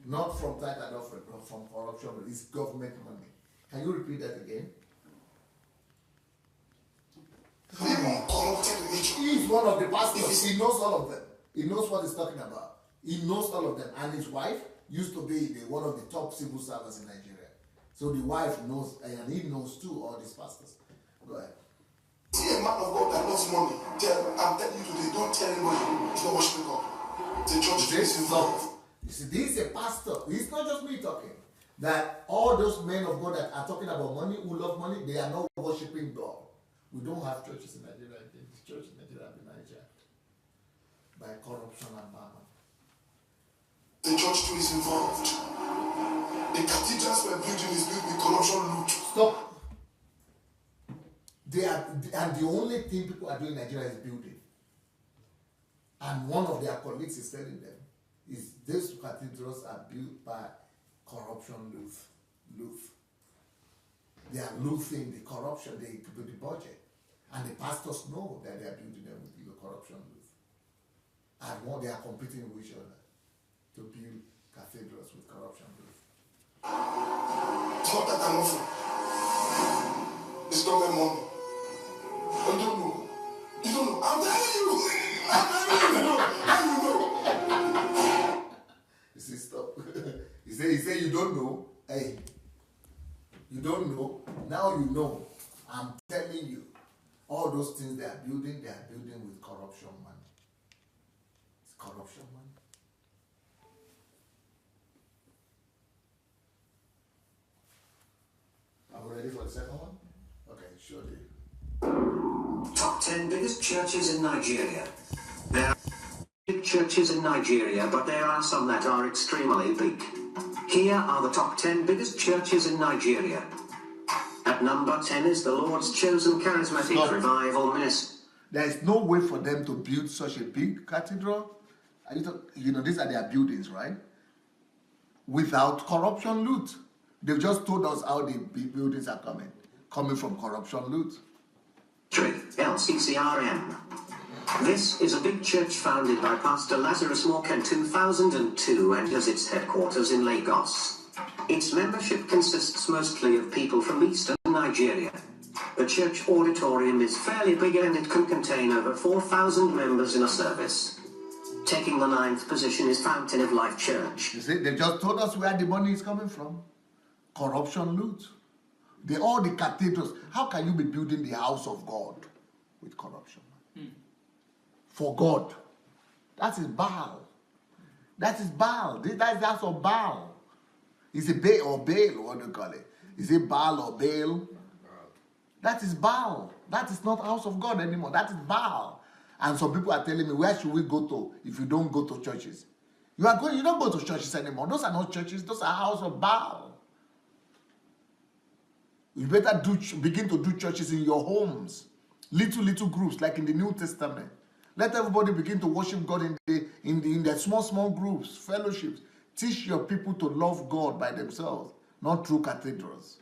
Not from tithe and offering, but from corruption loot. It's government money. Can you repeat that again? Even corrupted religion. He is one of the pastors. He knows all of them. He knows what he's talking about. He knows all of them. And his wife used to be one of the top civil servants in Nigeria. So the wife knows, and he knows too, all these pastors. Go ahead. See a man of God that loves money. I'm telling you today, don't tell anybody he's not worshiping God. The church is involved. You see, this is a pastor. It's not just me talking. That all those men of God that are talking about money, who love money, they are not worshiping God. We don't have churches in Nigeria. The church in Nigeria have been hijacked by corruption and power. The church too is involved. The cathedrals we're building is built with corruption loot. Stop. And the only thing people are doing in Nigeria is building. And one of their colleagues is telling them is these cathedrals are built by corruption loot. They are looting the corruption, the budget. And the pastors know that they are building them with the corruption loot. And they are competing with each other to build cathedrals with corruption loot. It's not that an offering. It's not their money. You don't know. You don't know. I'm telling you. How you know? You see, stop. He say you don't know. Hey, you don't know. Now you know. I'm telling you. All those things they are building with corruption money. It's corruption money. Are we ready for the second one? Okay, surely. Top 10 biggest churches in Nigeria. There are big churches in Nigeria, but there are some that are extremely big. Here are the top 10 biggest churches in Nigeria. At number 10 is the Lord's Chosen Charismatic Revival Ministry. There is no way for them to build such a big cathedral. These are their buildings, right? Without corruption loot. They've just told us how the buildings are coming from corruption loot. LCCRM. This is a big church founded by Pastor Lazarus Mock in 2002 and has its headquarters in Lagos. Its membership consists mostly of people from eastern Nigeria. The church auditorium is fairly big and it can contain over 4,000 members in a service. Taking the 9th position is Fountain of Life Church. You see, they just told us where the money is coming from. Corruption loot. All the cathedrals. How can you be building the house of God with corruption? For God. That is Baal. That is Baal. That is the house of Baal. Is it Baal or Baal? What do you call it? Is it Baal or Baal? That is Baal. That is not house of God anymore. That is Baal. And some people are telling me, where should we go to if you don't go to churches? You don't go to churches anymore. Those are not churches. Those are house of Baal. You better begin to do churches in your homes. Little groups, like in the New Testament. Let everybody begin to worship God in their small groups, fellowships. Teach your people to love God by themselves, not through cathedrals.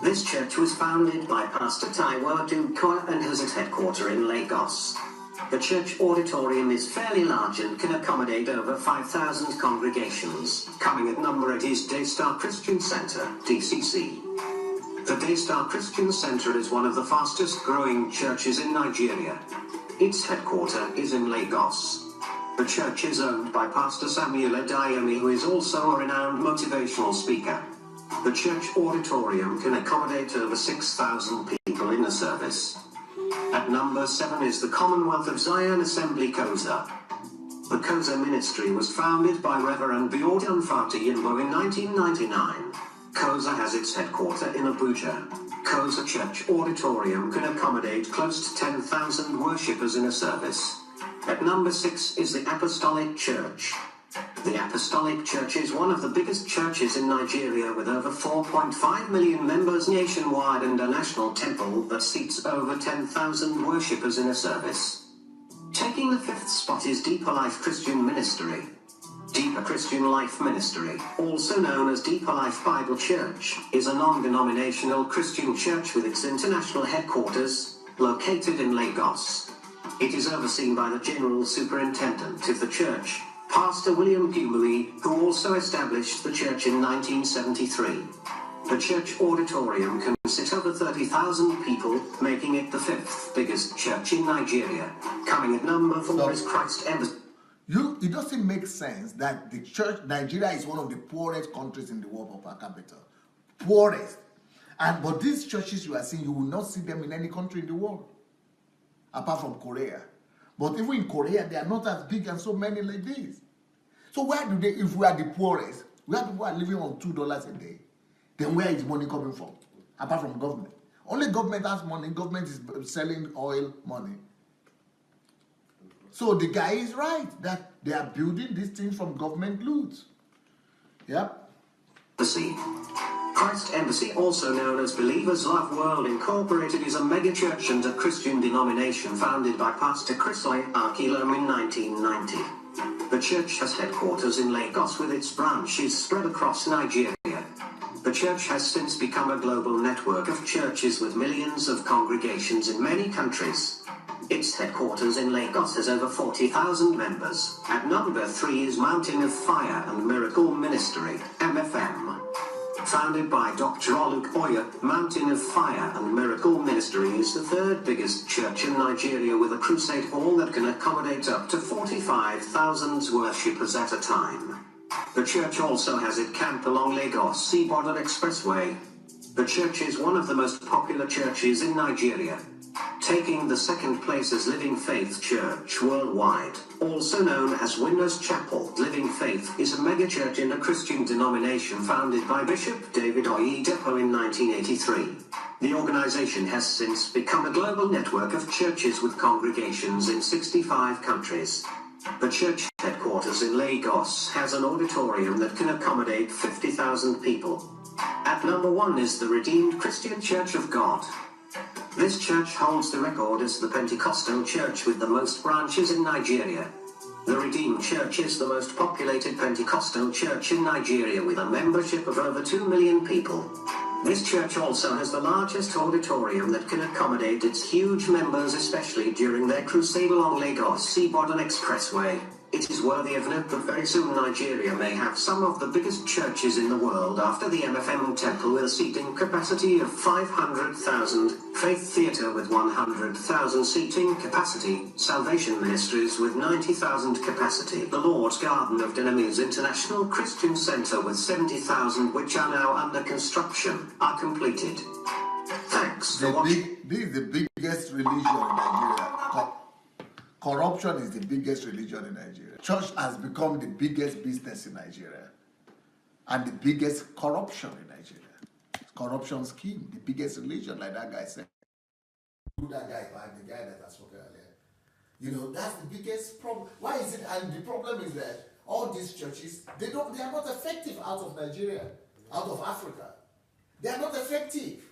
This church was founded by Pastor Taiwo Dukoya and has its headquarters in Lagos. The church auditorium is fairly large and can accommodate over 5,000 congregations. Coming at number 8 is Daystar Christian Center, DCC. The Daystar Christian Center is one of the fastest growing churches in Nigeria. Its headquarters is in Lagos. The church is owned by Pastor Samuel Adeyemi, who is also a renowned motivational speaker. The church auditorium can accommodate over 6,000 people in a service. At number 7 is the Commonwealth of Zion Assembly Koza. The Koza ministry was founded by Reverend Biodun Fati Yimbo in 1999. Koza has its headquarters in Abuja. Koza Church Auditorium can accommodate close to 10,000 worshippers in a service. At number 6 is the Apostolic Church. The Apostolic Church is one of the biggest churches in Nigeria with over 4.5 million members nationwide and a national temple that seats over 10,000 worshippers in a service. Taking the 5th spot is Deeper Life Christian Ministry. Deeper Christian Life Ministry, also known as Deeper Life Bible Church, is a non-denominational Christian church with its international headquarters located in Lagos. It is overseen by the General Superintendent of the church, Pastor William Gumui, who also established the church in 1973. The church auditorium can sit over 30,000 people, making it the 5th biggest church in Nigeria. Coming at number 4 is Christ Embassy. It doesn't make sense that the church, Nigeria is one of the poorest countries in the world per capita. Poorest. But these churches you are seeing, you will not see them in any country in the world. Apart from Korea. But even in Korea, they are not as big and so many like this. So where do they, if we are the poorest, where people are living on $2 a day, then where is money coming from? Apart from government. Only government has money. Government is selling oil money. So the guy is right that they are building these things from government loot. Yep. Christ Embassy, also known as Believers Love World Incorporated, is a megachurch and a Christian denomination founded by Pastor Chris Akilom in 1990. The church has headquarters in Lagos with its branches spread across Nigeria. The church has since become a global network of churches with millions of congregations in many countries. Its headquarters in Lagos has over 40,000 members. At number 3 is Mountain of Fire and Miracle Ministry, MFM. Founded by Dr. Olukoya, Mountain of Fire and Miracle Ministry is the 3rd biggest church in Nigeria with a crusade hall that can accommodate up to 45,000 worshippers at a time. The church also has its camp along Lagos-Ibadan Expressway. The church is one of the most popular churches in Nigeria, taking the 2nd place as Living Faith Church worldwide. Also known as Winners Chapel, Living Faith is a megachurch and a Christian denomination founded by Bishop David Oyedepo in 1983. The organization has since become a global network of churches with congregations in 65 countries. The church headquarters in Lagos has an auditorium that can accommodate 50,000 people. At number 1 is the Redeemed Christian Church of God. This church holds the record as the Pentecostal church with the most branches in Nigeria. The Redeemed Church is the most populated Pentecostal church in Nigeria with a membership of over 2 million people. This church also has the largest auditorium that can accommodate its huge members, especially during their crusade along Lagos-Ibadan Expressway. It is worthy of note that very soon Nigeria may have some of the biggest churches in the world after the MFM Temple with a seating capacity of 500,000, Faith Theatre with 100,000 seating capacity, Salvation Ministries with 90,000 capacity, the Lord's Garden of Dynamis International Christian Center with 70,000, which are now under construction, are completed. Thanks for watching. This is the biggest religion in Nigeria. Corruption is the biggest religion in Nigeria. Church has become the biggest business in Nigeria and the biggest corruption in Nigeria. Corruption scheme, the biggest religion, like that guy said. That guy, the guy that I spoke earlier. You know, that's the biggest problem. Why is it? And the problem is that all these churches, they are not effective out of Nigeria, out of Africa. They are not effective.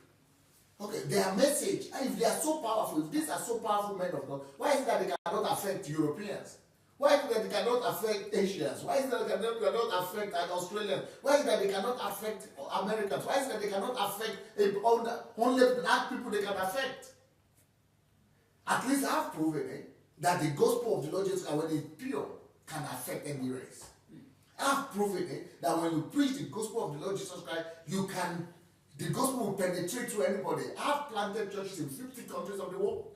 Okay, their message, if they are so powerful, if these are so powerful men of God, why is it that they cannot affect Europeans? Why is it that they cannot affect Asians? Why is it that they cannot affect Australians? Why is it that they cannot affect Americans? Why is it that they cannot affect only black people they can affect? At least I've proven that the gospel of the Lord Jesus Christ, when it's pure, can affect any race. I've proven that when you preach the gospel of the Lord Jesus Christ, the gospel will penetrate to anybody. I've planted churches in 50 countries of the world.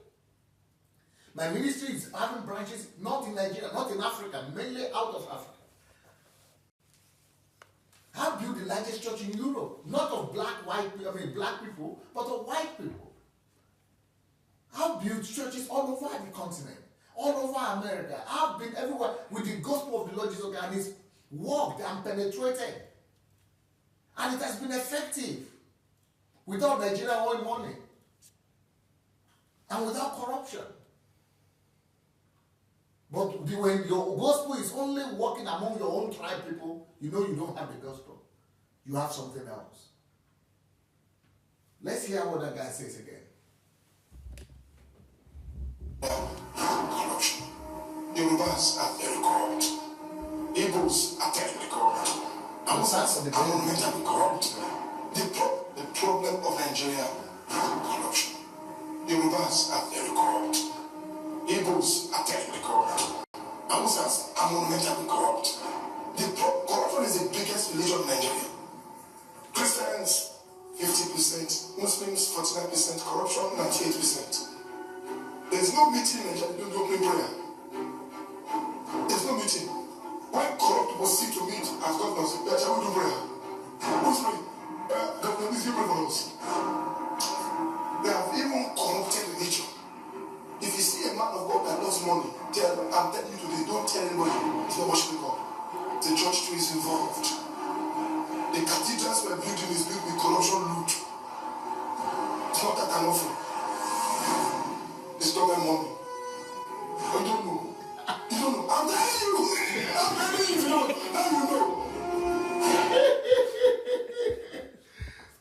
My ministry is having branches not in Nigeria, not in Africa, mainly out of Africa. I built the largest church in Europe, not of black people, but of white people. I've built churches all over the continent, all over America. I've been everywhere with the gospel of the Lord Jesus Christ, and it's worked and penetrated. And it has been effective without Nigeria owing money and without corruption. But when your gospel is only working among your own tribe people, you know you don't have the gospel. You have something else. Let's hear what that guy says again. Corruption. Yorubas are very corrupt. Igbos are terribly corrupt. Hausas are mentally corrupt. The problem of Nigeria is corruption. Yorubas are very corrupt. Igbos are terribly corrupt. Hausas are monumentally corrupt. Corruption is the biggest religion in Nigeria. Christians, 50%. Muslims, 49%. Corruption, 98%. There's no meeting in Nigeria, don't open prayer. There's no meeting. When corrupt people seek to meet as governors, shall we do prayer? Who's praying? Governor, please pray for us. They have even corrupted religion. If you see a man of God that loves money, I'm telling you today, don't tell anybody he's not worshiping God. The church too is involved. The cathedrals we're building is built with corruption loot. It's not that an offering. It's not my money. I don't know. You don't know. I'm telling you. I'm telling you. Now you know.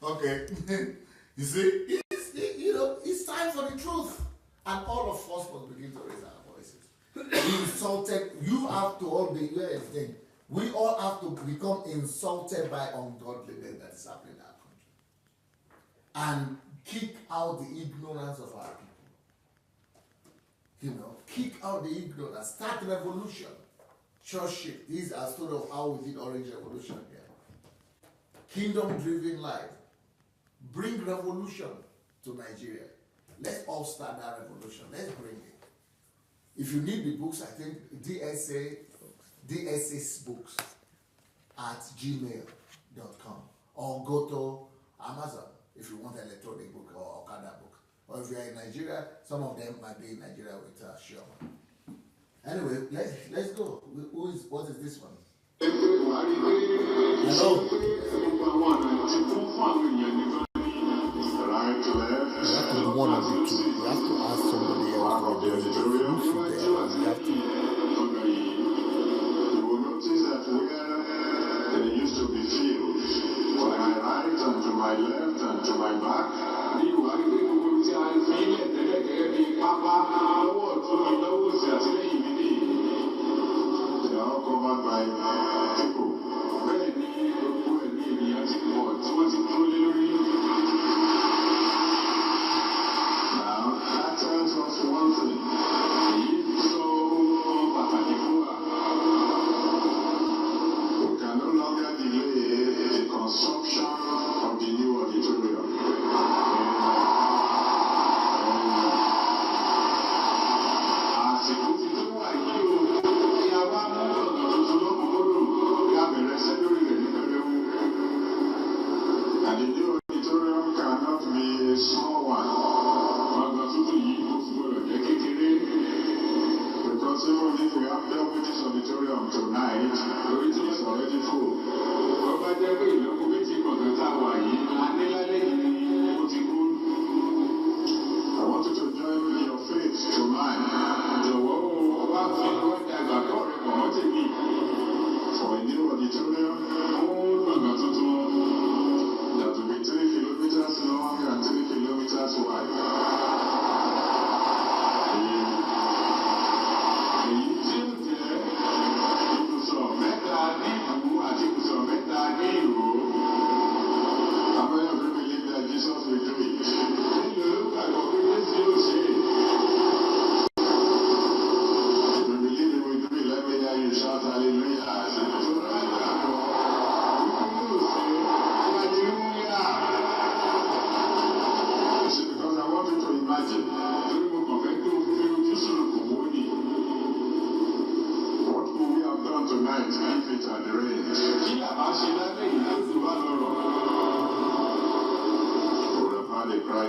Okay. You see, it's time for the truth. And all of us must begin to raise our voices. We insulted. You have to all be here. We all have to become insulted by ungodliness that is happening in our country. And kick out the ignorance of our people. Kick out the ignorance. Start revolution. Church shift. These are stories of how we did Orange Revolution here. Kingdom-driven life. Bring revolution to Nigeria. Let's all start that revolution. Let's bring it. If you need the books, I think DSA books at gmail.com, or go to Amazon if you want an electronic book or Okada book. Or if you're in Nigeria, some of them might be in Nigeria with Sherman. Anyway, let's go. What is this one? Hello. Right, left. You have to do one of the two. You have to ask somebody else what they're doing. You have to. You will notice that where there used to be fields, to my right and to my left and to my back, they are all covered by people. Now, that tells us one thing. We can no longer delay the construction of the new auditorium. Àsìkò ti tó wà yìí o, kí a wá mú ọ̀nà tuntun lọ́kùnkúndùn.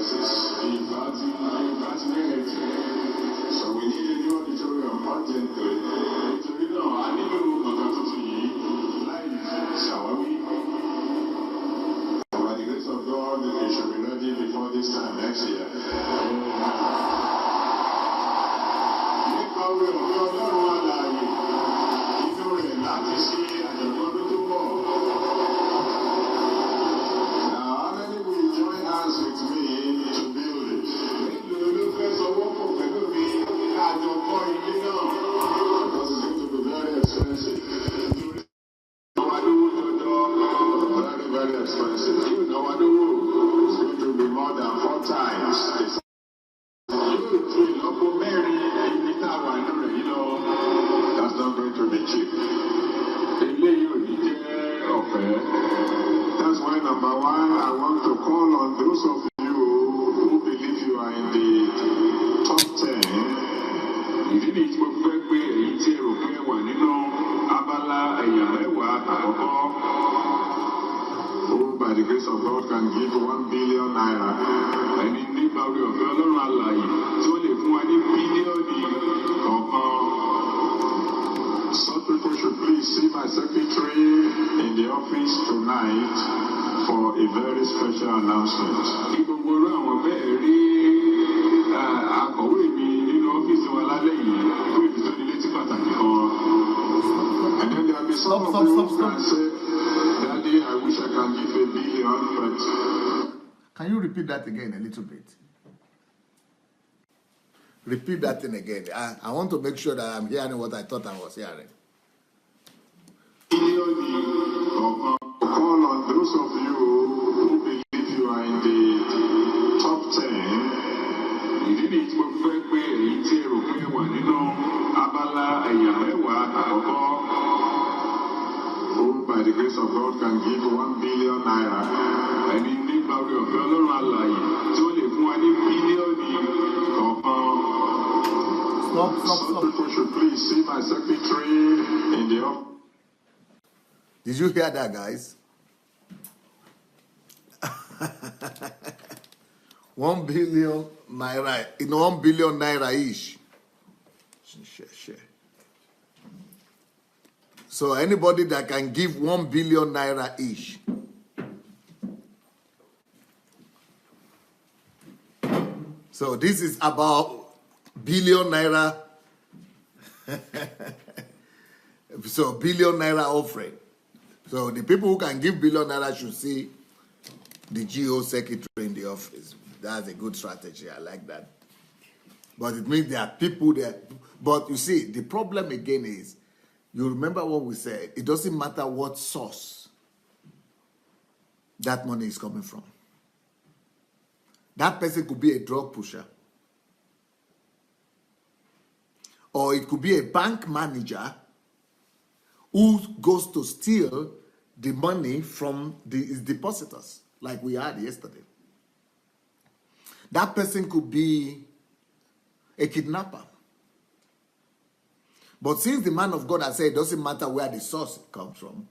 devices. So we need a new auditorium urgently. I need to shall we? By the grace of God, it should be ready before this time next year. By the grace of God, can give 1 billion naira. And in the value of God, it's only 1 billion. Such people should please see my secretary in the office tonight for a very special announcement. And then there will be some of you who can say, Daddy, I wish I can give 1 billion, but... Can you repeat that again a little bit? Repeat that thing again. I want to make sure that I'm hearing what I thought I was hearing. Call on those of you who believe you are in the top 10. Who, by the grace of God, can give 1 billion naira. And in the value of God, it's only 1 billion. Stop. People should please see my secretary in the office. Did you hear that, guys? 1 billion naira, 1 billion naira each. Share. So anybody that can give 1 billion naira each. So this is about billion naira. So billion naira offering. So the people who can give billion naira should see the GO secretary in the office. That's a good strategy. I like that. But it means there are people there. But you see, the problem again is, you remember what we said. It doesn't matter what source that money is coming from. That person could be a drug pusher. Or it could be a bank manager who goes to steal the money from his depositors, like we had yesterday. That person could be a kidnapper. But since the man of God has said it doesn't matter where the source comes from,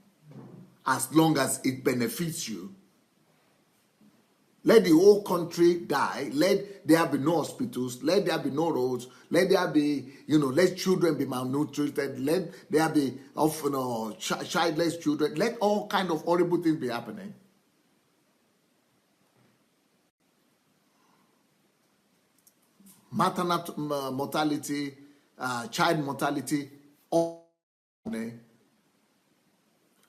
as long as it benefits you, let the whole country die. Let there be no hospitals. Let there be no roads. Let there be, let children be malnutrited. Let there be childless children. Let all kind of horrible things be happening. Maternal mortality, child mortality, all,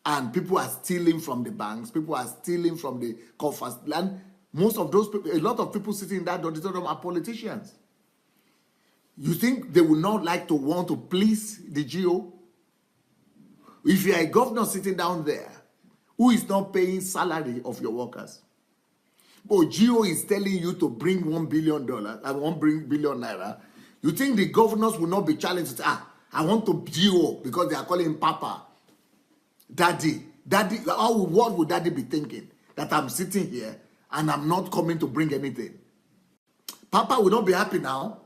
and people are stealing from the banks. People are stealing from the coffers. And most of those people, a lot of people sitting in that auditorium are politicians. You think they would not want to please the GO? If you are a governor sitting down there who is not paying salary of your workers, but GO is telling you to bring $1 billion, $1 billion naira, you think the governors will not be challenged to say, I want to GO because they are calling him Papa, Daddy. What would Daddy be thinking? That I'm sitting here and I'm not coming to bring anything. Papa will not be happy now.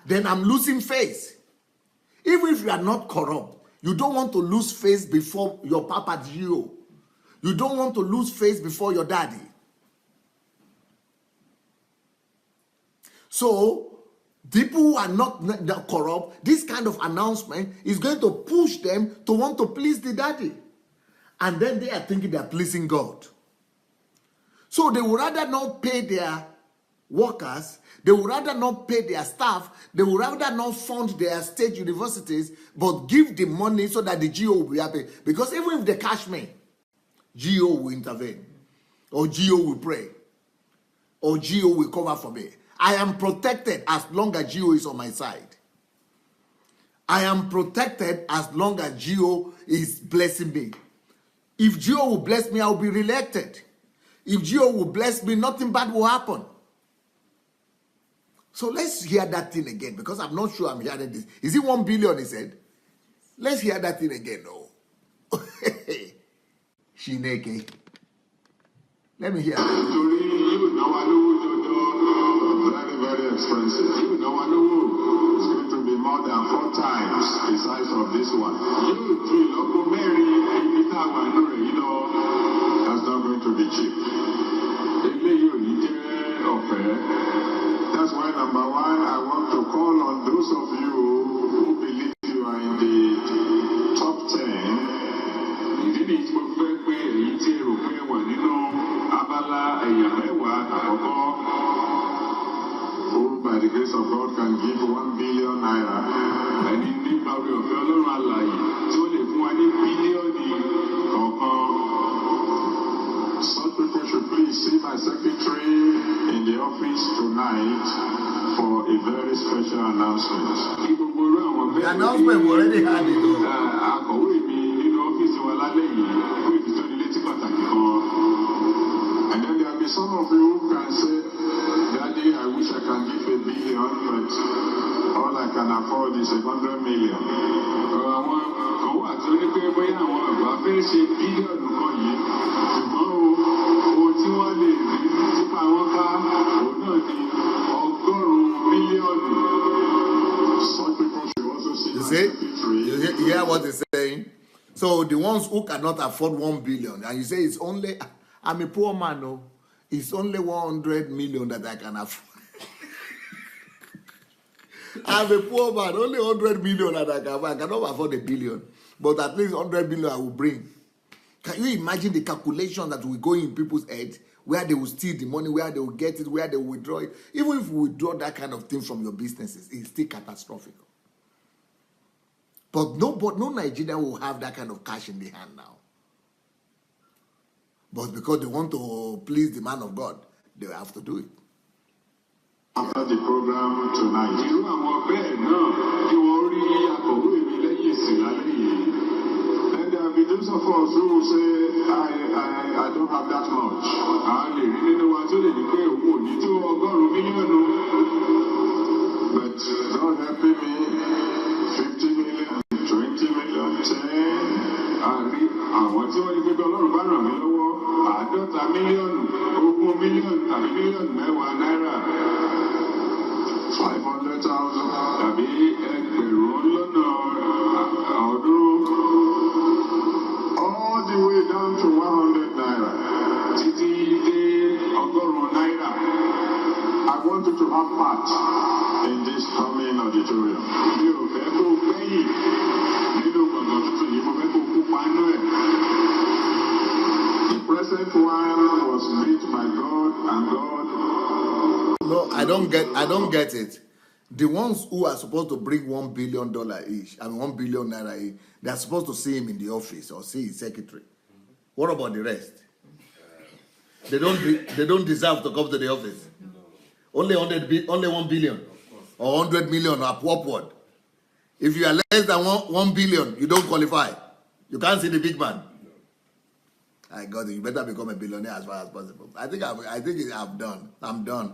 Then I'm losing face. Even if you are not corrupt, you don't want to lose face before your Papa GO. You don't want to lose face before your daddy. So people who are not corrupt, this kind of announcement is going to push them to want to please the daddy. And then they are thinking they are pleasing God. So they would rather not pay their workers, they would rather not pay their staff, they would rather not fund their state universities, but give the money so that the GO will be happy. Because even if they cash me, GO will intervene, or GO will pray, or GO will cover for me. I am protected as long as GO is on my side. I am protected as long as GO is blessing me. If GO will bless me, I will be reelected. If GO will bless me, nothing bad will happen. So let's hear that thing again, because I'm not sure I'm hearing this. Is it 1 billion, he said? Let's hear that thing again. No. Shineke. Let me hear that. Very, very expensive. It's going to be more than 4 times the size of this one. That's not going to be cheap. That's why, number one, I want to call on those of you who believe you are in the top 10. Who, by the grace of God, can give 1 billion naira. And in the power of your Lord, such people should please see my secretary in the office tonight for a very special announcement. The announcement we already had it. And then there will be some of you who can say, Daddy, I wish I can give 1 billion, but all I can afford is 100 million. You see? You hear what he's saying? So the ones who cannot afford 1 billion, and you say it's only, I'm a poor man, no? It's only 100 million that I can afford. I'm a poor man, only 100 million that I can afford. I cannot afford 1 billion, but at least 100 million I will bring. Can you imagine the calculation that will go in people's heads, where they will steal the money, where they will get it, where they will withdraw it? Even if you withdraw that kind of thing from your businesses, it's still catastrophic. But no Nigerian will have that kind of cash in the hand now. But because they want to please the man of God, they have to do it. After the program tonight, then there will be those of us who will say, I don't have that much. But God helping me, 50 million, 20 million, 10. Àwọn tí wọ́n ní pé Ọlọ́run bá ràn mí lọ́wọ́ 50 mílíọ̀nù, 20 mílíọ̀nù tàbí mílíọ̀nù mẹ́wàá náírà, 500,000 tàbí ẹgbẹ̀rún lọ́nà ọ̀ọ́dúnrún, all the way down to 100 naira, títí dé ọgọ́rùn-ún náírà. I want you to have part in this coming auditorium. Mi ò fẹ́ kó gbẹ̀yìn nínú gbọ̀ngàn tuntun yìí, mo fẹ́ kó kópa nínú ẹ̀. The present one was made by God and God. No, I don't get it. The ones who are supposed to bring $1 billion each, I mean 1 billion naira each, they are supposed to see him in the office or see his secretary. What about the rest? They don't deserve to come to the office. Only 1 billion or 100 million or upward. If you are less than 1 billion, you don't qualify. You can't see the big man. I got it. You better become a billionaire as far as possible. I think I'm done.